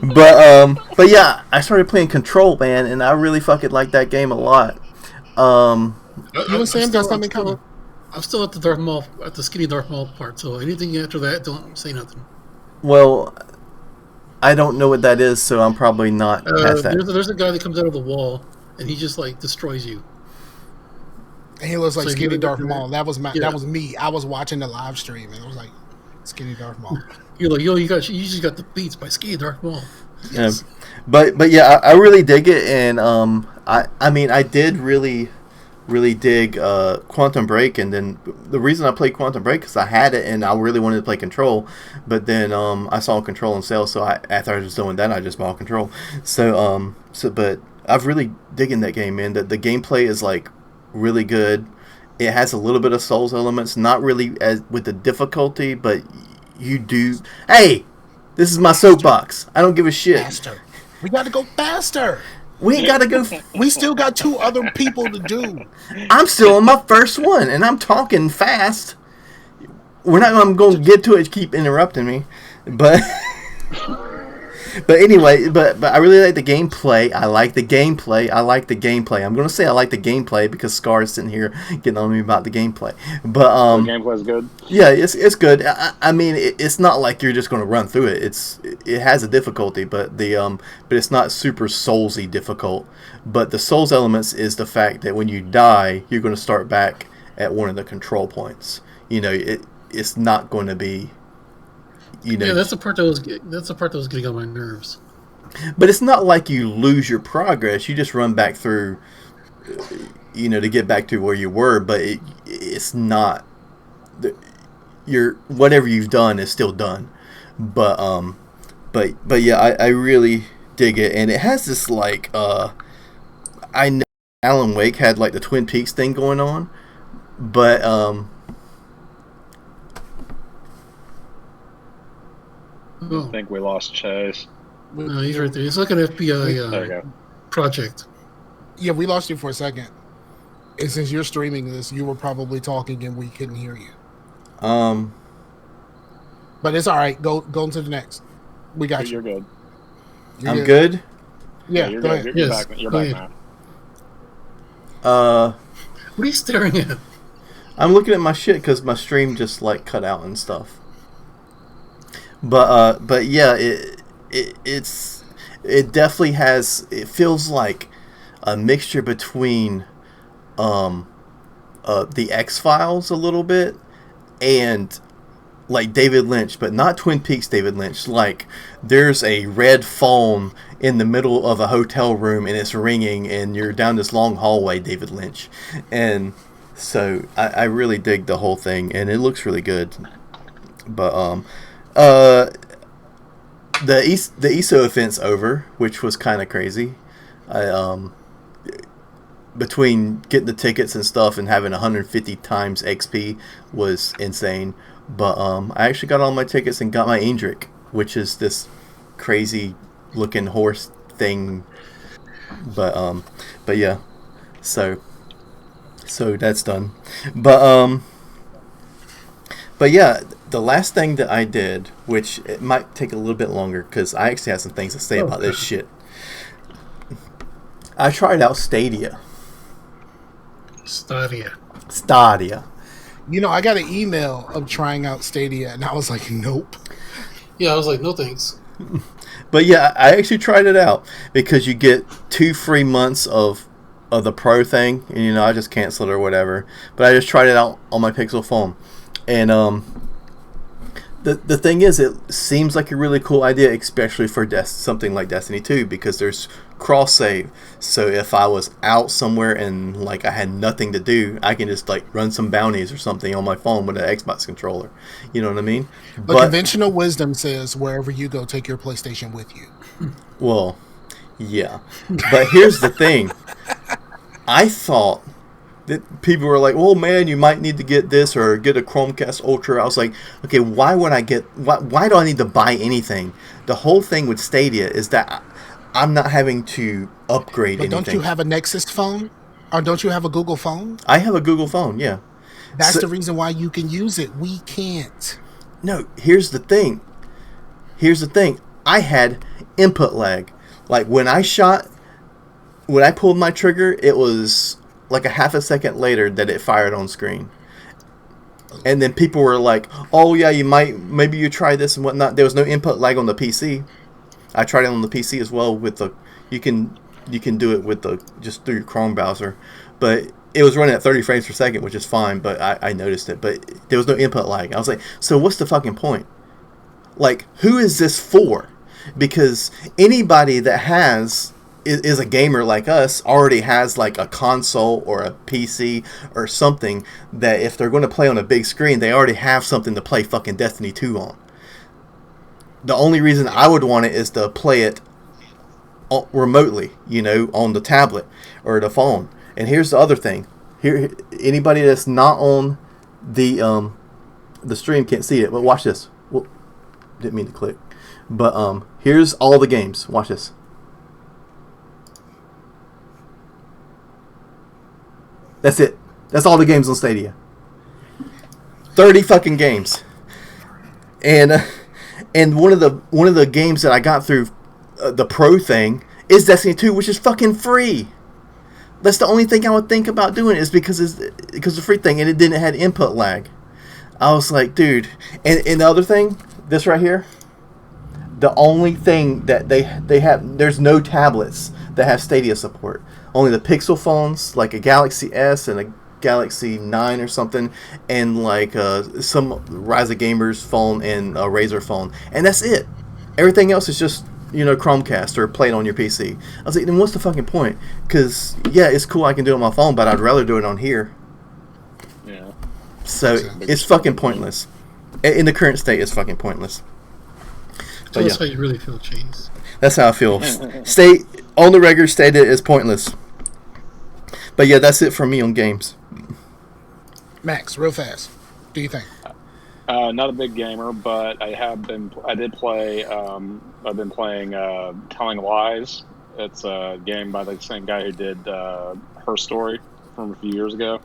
But yeah, I started playing Control, man, and I really fucking like that game a lot. You and Sam got something coming. I'm still at the Darth Maul, at the skinny Darth Maul part. So anything after that, don't say nothing. Well, I don't know what that is, so I'm probably not past that. There's a guy that comes out of the wall, and he just like destroys you. And he looks like skinny Darth Maul. That was me. I was watching the live stream, and I was like, skinny Darth Maul. You're like, yo, you just got the beats by skinny Darth Maul. Yes. Yeah, but yeah, I really dig it, and I mean, I did really dig Quantum Break, and then the reason I played Quantum Break is I had it and I really wanted to play Control, but then I saw Control on sale, so after I was doing that, I just bought Control. But I've really digging that game, man. The gameplay is like really good. It has a little bit of Souls elements, not really as with the difficulty, but you do. Hey, this is my soapbox. I don't give a shit. Faster. We got to go faster. We ain't got to go. We still got 2 other people to do. I'm still on my first one, and I'm talking fast. I'm going to get to it. Keep interrupting me, but anyway, but I really like the gameplay. I like the gameplay. I'm going to say I like the gameplay because Scar is sitting here getting on me about the gameplay. But the gameplay is good. Yeah, it's good. I mean, it's not like you're just going to run through it. It has a difficulty, but it's not super Soulsy difficult. But the Souls elements is the fact that when you die, you're going to start back at one of the control points. You know, it's not going to be. You know, yeah, that's the part that was getting on my nerves. But it's not like you lose your progress. You just run back through, you know, to get back to where you were. But it's not. Whatever you've done is still done. But yeah, I really dig it, and it has this like I know Alan Wake had like the Twin Peaks thing going on, but I think we lost Chase. No, he's right there. He's like an FBI there you go. project. Yeah, we lost you for a second. And since you're streaming this, you were probably talking and we couldn't hear you. But it's all right. Go to the next. We got you. You're good. I'm good? Yeah, you're go good. ahead. You're back. You're back now. What are you staring at? I'm looking at my shit because my stream just like cut out and stuff. But yeah, it definitely has. It feels like a mixture between the X-Files a little bit and like David Lynch, but not Twin Peaks David Lynch. Like there's a red phone in the middle of a hotel room and it's ringing and you're down this long hallway, David Lynch. And so I really dig the whole thing and it looks really good. But the ESO event's over, which was kind of crazy. Between getting the tickets and stuff and having 150 times XP was insane. But I actually got all my tickets and got my Indrik, which is this crazy looking horse thing. But yeah, so that's done. But yeah, the last thing that I did, which it might take a little bit longer because I actually have some things to say about this shit. I tried out Stadia. You know, I got an email of trying out Stadia, and I was like, nope. Yeah, I was like, no thanks. But yeah, I actually tried it out because you get 2 free months of the Pro thing, and you know, I just canceled it or whatever. But I just tried it out on my Pixel phone, and the thing is, it seems like a really cool idea, especially for something like Destiny 2, because there's cross save. So if I was out somewhere and like I had nothing to do, I can just like run some bounties or something on my phone with an Xbox controller. You know what I mean? But conventional wisdom says wherever you go, take your PlayStation with you. Well, yeah. But here's the thing. I thought that people were like, "Oh man, you might need to get this or get a Chromecast Ultra." I was like, "Okay, why would I get? Why do I need to buy anything?" The whole thing with Stadia is that I'm not having to upgrade anything. But don't you have a Nexus phone? Or don't you have a Google phone? I have a Google phone, yeah. That's the reason why you can use it. We can't. No, here's the thing. I had input lag. Like when I pulled my trigger, it was like a half a second later that it fired on screen. And then people were like, "Oh yeah, maybe you try this and whatnot." There was no input lag on the PC. I tried it on the PC as well with you can do it with just through your Chrome browser, but it was running at 30 frames per second, which is fine, but I noticed it, but there was no input lag. I was like, so what's the fucking point? Like, who is this for? Because anybody that is a gamer like us already has like a console or a PC or something that if they're going to play on a big screen, they already have something to play fucking Destiny 2 on. The only reason I would want it is to play it remotely, on the tablet or the phone. And here's the other thing. Here, anybody that's not on the stream can't see it, but watch this. Well, didn't mean to click. But here's all the games. Watch this. That's it. That's all the games on Stadia. 30 fucking games. And one of the games that I got through the Pro thing is Destiny 2, which is fucking free. That's the only thing I would think about doing is because the free thing, and it didn't have input lag. I was like, dude. And the other thing, this right here, the only thing that they have, there's no tablets that have Stadia support. Only the Pixel phones, like a Galaxy S and a Galaxy 9 or something, and like some Rise of Gamers phone and a Razer phone, and that's it. Everything else is just Chromecast or play it on your PC. I was like, then what's the fucking point? Because yeah, it's cool I can do it on my phone, but I'd rather do it on here. Yeah. So it's fucking pointless. In the current state, it's fucking pointless. So that's how you really feel, Chase. That's how I feel. Stay on the record. Stated is pointless. But yeah, that's it for me on games. Max, real fast. What do you think? Not a big gamer, but I've been playing Telling Lies. It's a game by the same guy who did Her Story from a few years ago.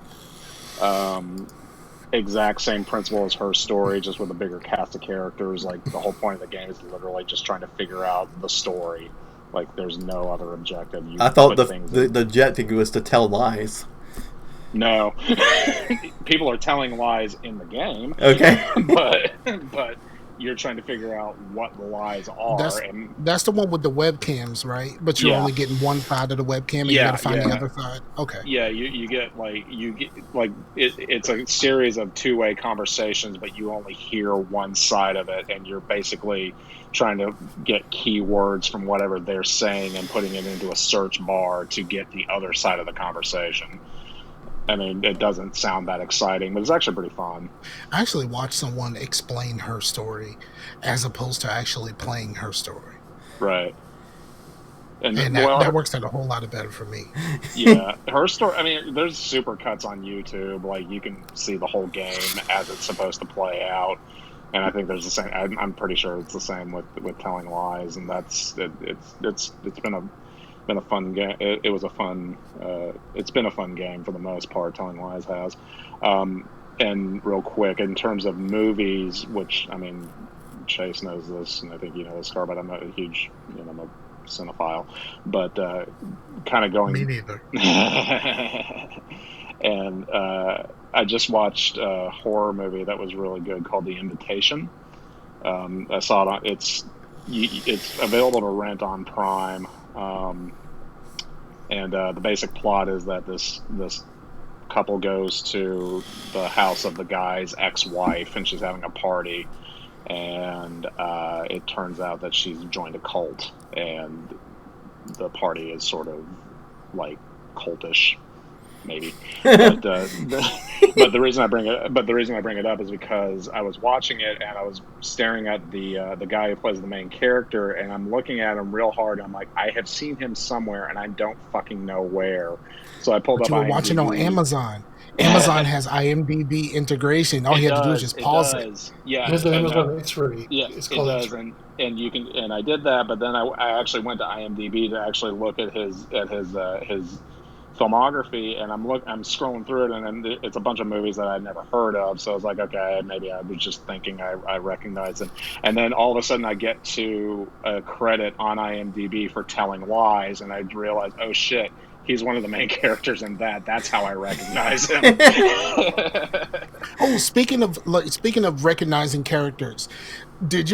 Exact same principle as Her Story, just with a bigger cast of characters. Like, the whole point of the game is literally just trying to figure out the story. Like, there's no other objective. I thought the objective was to tell lies. No. People are telling lies in the game. Okay. but you're trying to figure out what the lies are. That's the one with the webcams, right? But you're only getting one side of the webcam, and you got to find the other side. Okay. Yeah, you get it's a series of two-way conversations, but you only hear one side of it, and you're basically trying to get keywords from whatever they're saying and putting it into a search bar to get the other side of the conversation. I mean, it doesn't sound that exciting, but it's actually pretty fun. I actually watched someone explain Her Story as opposed to actually playing Her Story. Right. And that works out a whole lot better for me. Yeah. Her Story, I mean, there's super cuts on YouTube. Like, you can see the whole game as it's supposed to play out. And I think there's the same. I'm pretty sure it's the same with Telling Lies, and it's been a fun game. It was a fun. It's been a fun game for the most part. Telling Lies has. And real quick, in terms of movies, which I mean, Chase knows this, and I think you know this, Scar, but I'm not a huge, I'm a cinephile, but kind of going. Me neither. And I just watched a horror movie that was really good called The Invitation. I saw it. It's available to rent on Prime. And the basic plot is that this couple goes to the house of the guy's ex-wife, and she's having a party, and it turns out that she's joined a cult, and the party is sort of like cultish, maybe. But the reason I bring it up is because I was watching it and I was staring at the guy who plays the main character, and I'm looking at him real hard. And I'm like, I have seen him somewhere, and I don't fucking know where. So I pulled up. You were watching on Amazon. Amazon has IMDb integration. All you have to do is just pause it. Yeah, there's the Amazon X-ray. Yeah, it does, and you can. And I did that, but then I actually went to IMDb to actually look at his filmography, and I'm scrolling through it, and then it's a bunch of movies that I'd never heard of. So I was like, okay, maybe I was just thinking I recognize him. And then all of a sudden I get to a credit on IMDb for Telling Lies, and I realize, oh shit, he's one of the main characters in that. That's how I recognize him. Oh, speaking of recognizing characters, did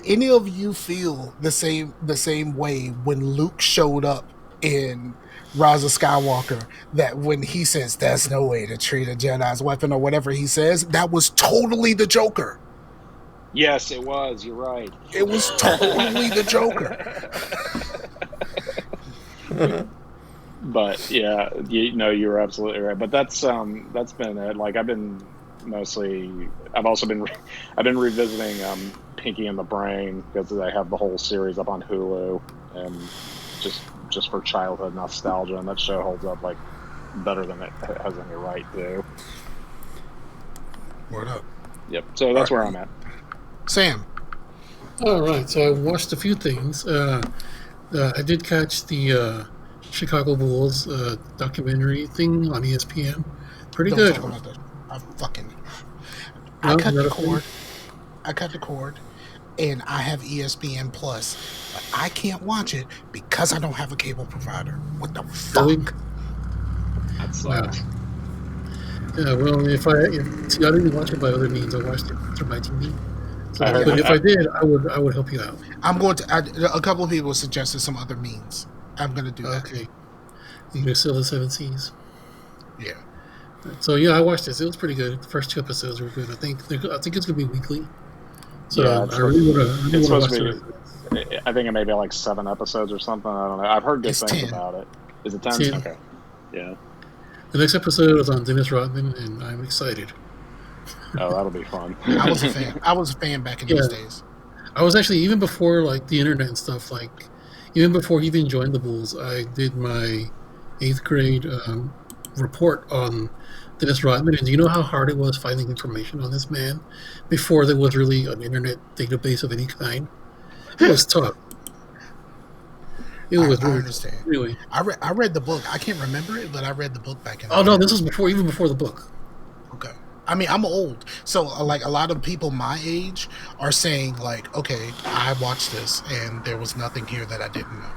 any of you feel the same way when Luke showed up in Rise of Skywalker, that when he says there's no way to treat a Jedi's weapon or whatever he says, that was totally the Joker? Yes, it was. You're right. It was totally the Joker. But yeah, you're absolutely right. But that's been it. Like I've been revisiting Pinky and the Brain, because I have the whole series up on Hulu, and just for childhood nostalgia, and that show holds up like better than it has any right to. Word up. Yep. So that's where I'm at. Sam. All right. So I watched a few things. I did catch the Chicago Bulls documentary thing on ESPN. Pretty good. I cut the cord, and I have ESPN Plus, but I can't watch it because I don't have a cable provider. What the fuck? That sucks. Yeah, well, if I didn't watch it by other means, I watched it through my TV. So, but if I did, I would help you out. I'm going to. A couple of people suggested some other means. I'm going to do that. Okay. You can Sail the Seven Seas. Yeah. So yeah, I watched this. It was pretty good. The first 2 episodes were good. I think it's going to be weekly. So yeah, I really want to watch it. I think it may be like 7 episodes or something. I don't know. I've heard good things 10. about it. Is it 10? 10. Okay. Yeah. The next episode is on Dennis Rodman, and I'm excited. Oh, that'll be fun. I was a fan. I was a fan back in those days. I was actually, even before like the internet and stuff, like even before he even joined the Bulls, I did my 8th grade report on Dennis Rodman. And do you know how hard it was finding information on this man before there was really an internet database of any kind? It was tough. I understand. Anyway, I read the book. I can't remember it, but I read the book back in. Oh no, this was even before the book. Okay. I mean, I'm old, so like a lot of people my age are saying like, okay, I watched this and there was nothing here that I didn't know.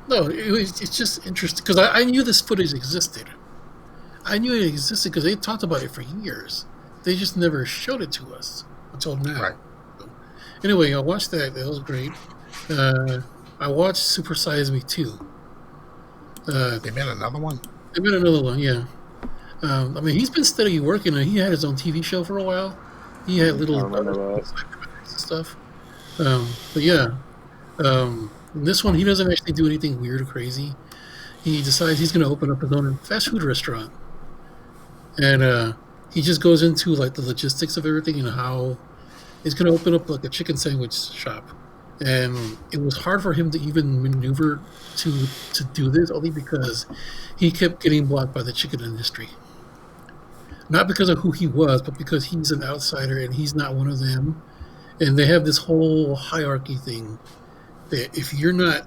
No, it's just interesting because I knew this footage existed. I knew it existed because they talked about it for years. They just never showed it to us until now. Right. So, anyway, I watched that. That was great. I watched Super Size Me 2. They made another one? They made another one, yeah. I mean, he's been steadily working, and he had his own TV show for a while. He had little stuff. But yeah, this one, he doesn't actually do anything weird or crazy. He decides he's going to open up his own fast food restaurant. And he just goes into like the logistics of everything and how he's going to open up like a chicken sandwich shop. And it was hard for him to even maneuver to do this, only because he kept getting blocked by the chicken industry. Not because of who he was, but because he's an outsider and he's not one of them. And they have this whole hierarchy thing that if you're not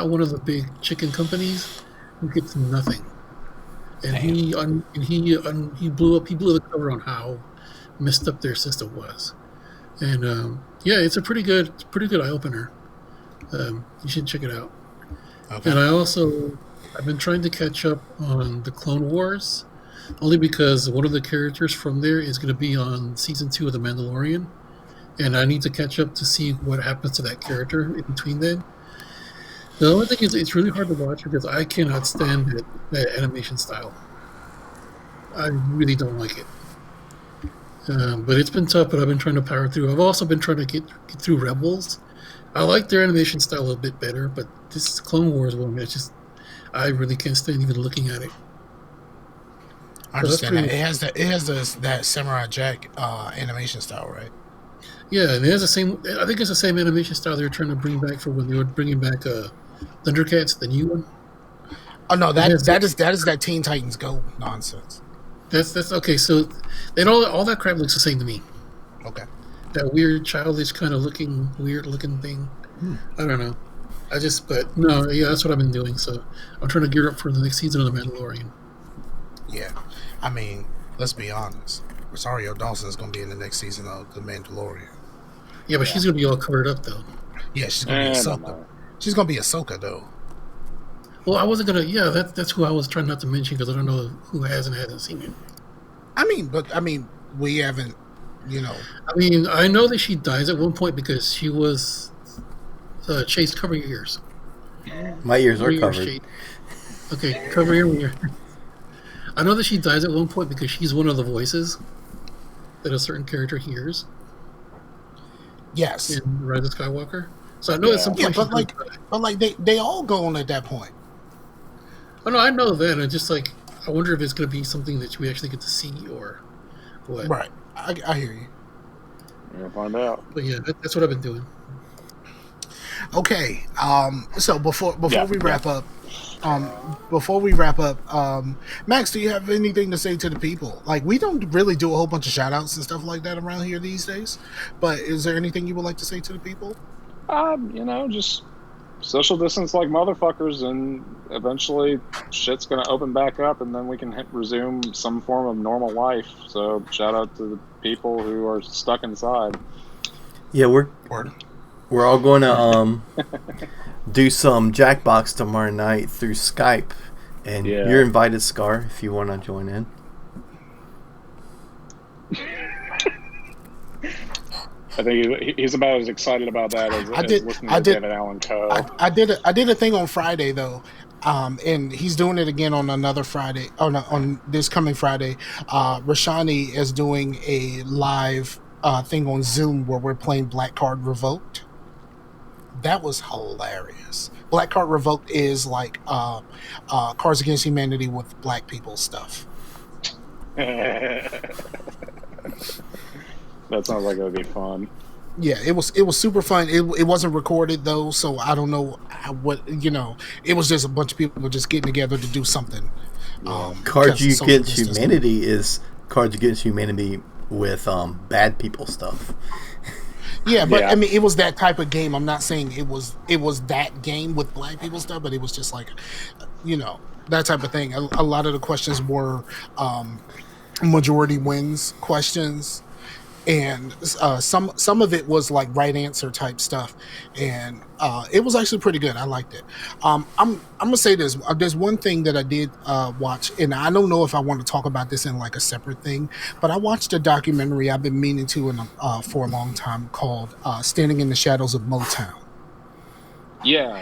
one of the big chicken companies, you get nothing. And he blew the cover on how messed up their system was. And yeah, it's a pretty good eye opener. You should check it out. Okay. And I've been trying to catch up on the Clone Wars, only because one of the characters from there is going to be on season 2 of The Mandalorian, and I need to catch up to see what happens to that character in between then. The only thing is, it's really hard to watch because I cannot stand that animation style. I really don't like it. But it's been tough, but I've been trying to power through. I've also been trying to get through Rebels, I like their animation style a bit better, but this Clone Wars one, it's just I really can't stand even looking at it. I understand that. It has that Samurai Jack animation style, right? Yeah, and it has the same. I think it's the same animation style they were trying to bring back for when they were bringing back Thundercats, the new one. Oh no, that is that Teen Titans Go nonsense. That's okay. So, all that crap looks the same to me. Okay. That weird, childish kind of weird looking thing. I don't know. But no, yeah, that's what I've been doing. So I'm trying to gear up for the next season of The Mandalorian. Yeah, I mean, let's be honest. Rosario Dawson is going to be in the next season of The Mandalorian. Yeah, but she's going to be all covered up though. Yeah, she's going to be Ahsoka. She's going to be Ahsoka though. Well, I wasn't gonna. Yeah, that's who I was trying not to mention because I don't know who hasn't seen it. I mean, we haven't. You know. I mean, I know that she dies at one point because she was Chase. Cover your ears. My ears are covered. Okay, cover your ears. I know that she dies at one point because she's one of the voices that a certain character hears. Yes. In Rise of Skywalker. So I know at some point. But they all go on at that point. Oh no, I know that. I just I wonder if it's going to be something that we actually get to see or what. Right. I hear you. We'll find out. But yeah, that's what I've been doing. Okay. So before we wrap up, Max, do you have anything to say to the people? Like, we don't really do a whole bunch of shout outs and stuff like that around here these days. But is there anything you would like to say to the people? Just social distance like motherfuckers, and eventually shit's gonna open back up, and then we can resume some form of normal life. So shout out to the people who are stuck inside. Yeah, we're all going to do some Jackbox tomorrow night through Skype, and you're invited, Scar, if you want to join in. I think he's about as excited about that as listening to David Allen Coe. I did a thing on Friday though, and he's doing it again on another Friday. Oh no, on this coming Friday, Rashani is doing a live thing on Zoom where we're playing Black Card Revoked. That was hilarious. Black Card Revoked is like Cards Against Humanity with black people stuff. That sounds like it would be fun. Yeah, it was super fun. It wasn't recorded though, so I don't know it was just a bunch of people just getting together to do something. Cards Against Humanity is Cards Against Humanity with bad people stuff. Yeah, but I mean, it was that type of game. I'm not saying it was that game with black people stuff, but it was just like, that type of thing. A lot of the questions were majority wins questions. And some of it was like right answer type stuff, and it was actually pretty good. I liked it. I'm gonna say this. There's one thing that I did watch, and I don't know if I want to talk about this in like a separate thing, but I watched a documentary I've been meaning to for a long time called "Standing in the Shadows of Motown." Yeah.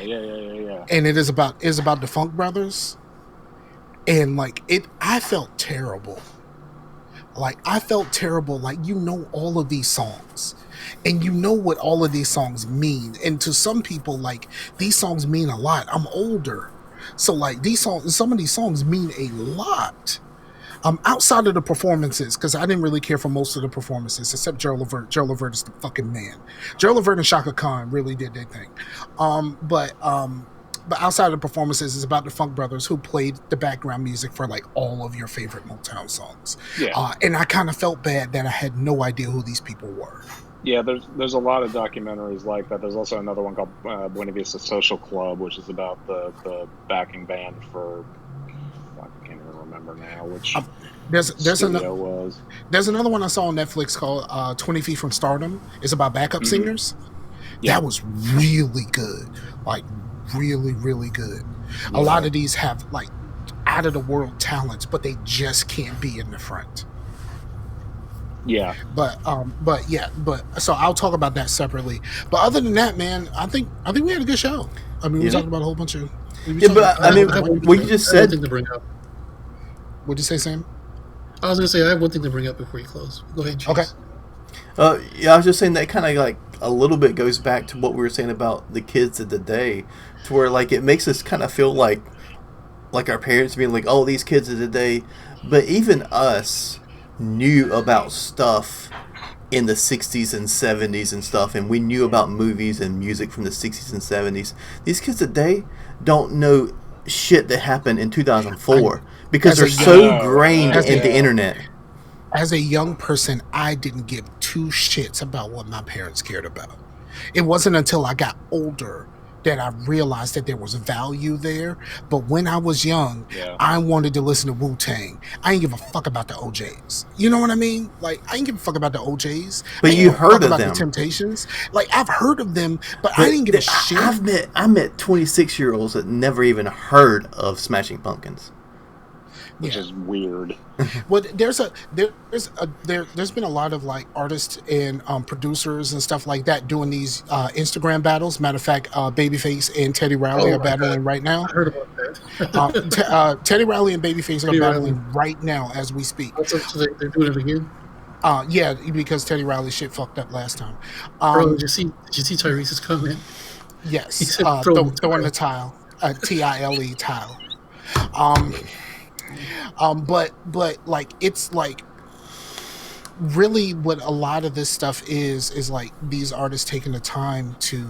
And it is about the Funk Brothers, and I felt terrible. I felt terrible. All of these songs, and you know what all of these songs mean. And to some people, these songs mean a lot. I'm older, so some of these songs mean a lot. Outside of the performances, because I didn't really care for most of the performances except Joe Levert. Joe Levert is the fucking man. Joe Levert and Shaka Khan really did their thing. But outside of the performances, it's about the Funk Brothers who played the background music for all of your favorite Motown songs. Yeah. And I kind of felt bad that I had no idea who these people were. Yeah, there's a lot of documentaries like that. There's also another one called Buena Vista Social Club, which is about the backing band for, I can't even remember now which there's another one I saw on Netflix called 20 Feet from Stardom. It's about backup singers. Yeah. That was really good. Really, really good. Yeah. A lot of these have out of the world talents, but they just can't be in the front. Yeah. But so I'll talk about that separately. But other than that, man, I think we had a good show. I mean, we talked about a whole bunch of. What you just said. To bring up. What'd you say, Sam? I was gonna say I have one thing to bring up before you close. Go ahead, Chase. Okay. Yeah, I was just saying that kind of like a little bit goes back to what we were saying about the kids of the day, to where like it makes us kind of feel like our parents being like, oh, these kids of the day, but even us knew about stuff in the 60s and 70s and stuff, and we knew about movies and music from the 60s and 70s. These kids today don't know shit that happened in 2004 because they're so ingrained in the internet. As a young person, I didn't give two shits about what my parents cared about. It wasn't until I got older that I realized that there was value there. But when I was young, I wanted to listen to Wu-Tang. I didn't give a fuck about the OJs. You know what I mean? Like, I didn't give a fuck about the OJs. But you heard of them. The Temptations. Like, I've heard of them, but I didn't give a shit. I met 26-year-olds that never even heard of Smashing Pumpkins. Which is weird. Well, there's been a lot of like artists and producers and stuff like that doing these Instagram battles. Matter of fact, Babyface and Teddy Riley are battling right now. I heard about that. Teddy Riley and Babyface are battling right now as we speak. So they're doing it again? Yeah, because Teddy Riley shit fucked up last time. Bro, did you see Tyrese's comment? Yes, throwing the tile, T-I-L-E tile. But like it's like really what a lot of this stuff is like these artists taking the time to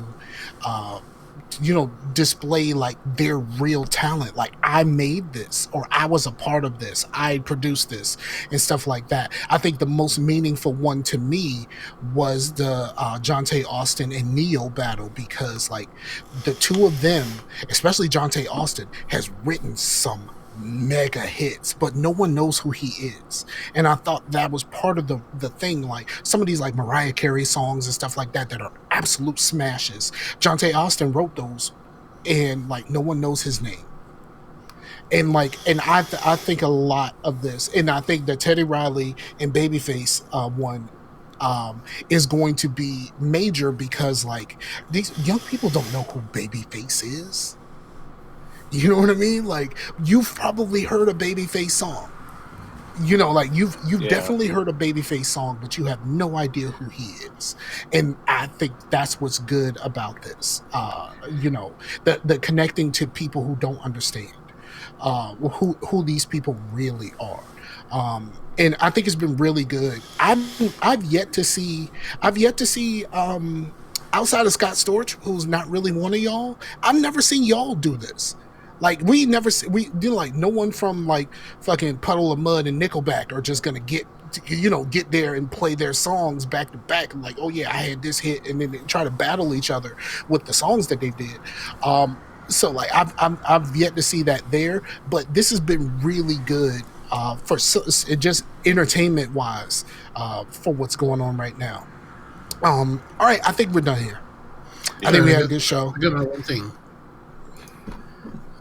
display like their real talent. Like, I made this, or I was a part of this, I produced this, and stuff like that. I think the most meaningful one to me was the Jonte Austin and Neo battle, because like the two of them, especially Jonte Austin, has written some mega hits, but no one knows who he is. And I thought that was part of the thing. Like, some of these like Mariah Carey songs and stuff like that are absolute smashes. Jonte Austin wrote those, and like no one knows his name. And like, and I think a lot of this, and I think the Teddy Riley and Babyface one is going to be major, because like these young people don't know who Babyface is. You know what I mean? Like, you've probably heard a Babyface song. You know, like you've definitely heard a Babyface song, but you have no idea who he is. And I think that's what's good about this. The connecting to people who don't understand who these people really are. And I think it's been really good. I've yet to see outside of Scott Storch, who's not really one of y'all, I've never seen y'all do this. Like, no one from like fucking Puddle of Mud and Nickelback are just gonna get there and play their songs back to back and like, oh yeah, I had this hit, and then they try to battle each other with the songs that they did. So like I've yet to see that there, but this has been really good for just entertainment wise for what's going on right now. All right, I think we're done here. I think we had a good show. I got one thing.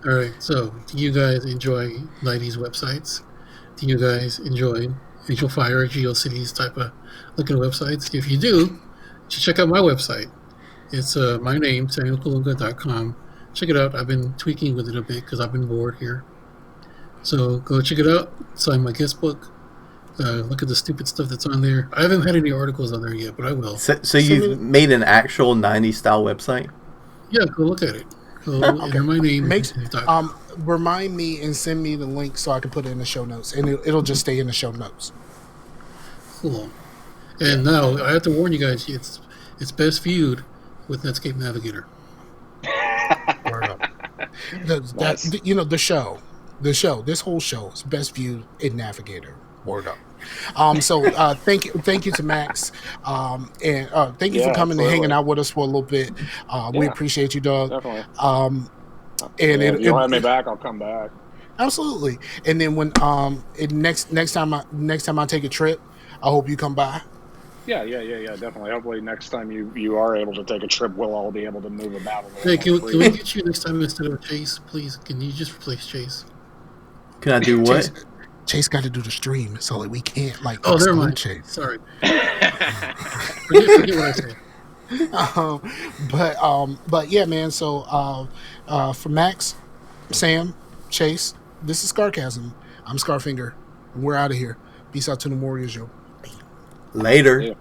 All right, so do you guys enjoy 90s websites? Do you guys enjoy Angel Fire, GeoCities type of looking websites? If you do, you should check out my website. It's my name, SamuelKalunga.com. Check it out. I've been tweaking with it a bit because I've been bored here. So go check it out. Sign my guest book. Look at the stupid stuff that's on there. I haven't had any articles on there yet, but I will. So you've made an actual 90s style website? Yeah, go look at it. Enter my name. Remind me and send me the link so I can put it in the show notes, and it'll just stay in the show notes. Cool. And now I have to warn you guys: it's best viewed with Netscape Navigator. The show. This whole show is best viewed in Navigator. Word up. So thank you to Max, and thank you for coming and hanging out with us for a little bit. We appreciate you, dog. Definitely. And if you'll have me back, I'll come back. Absolutely. And then when next time I take a trip, I hope you come by. Yeah, definitely. Hopefully next time you are able to take a trip, we'll all be able to move about a little. Hey, can we get you next time instead of Chase, please? Can you just replace Chase? Can I do what? Chase got to do the stream, so like we can't like. Oh, never mind. Chase. Sorry. forget what I said. But yeah, man. So for Max, Sam, Chase, this is Scarcasm. I'm Scarfinger. We're out of here. Peace out to the Warriors, yo. Later.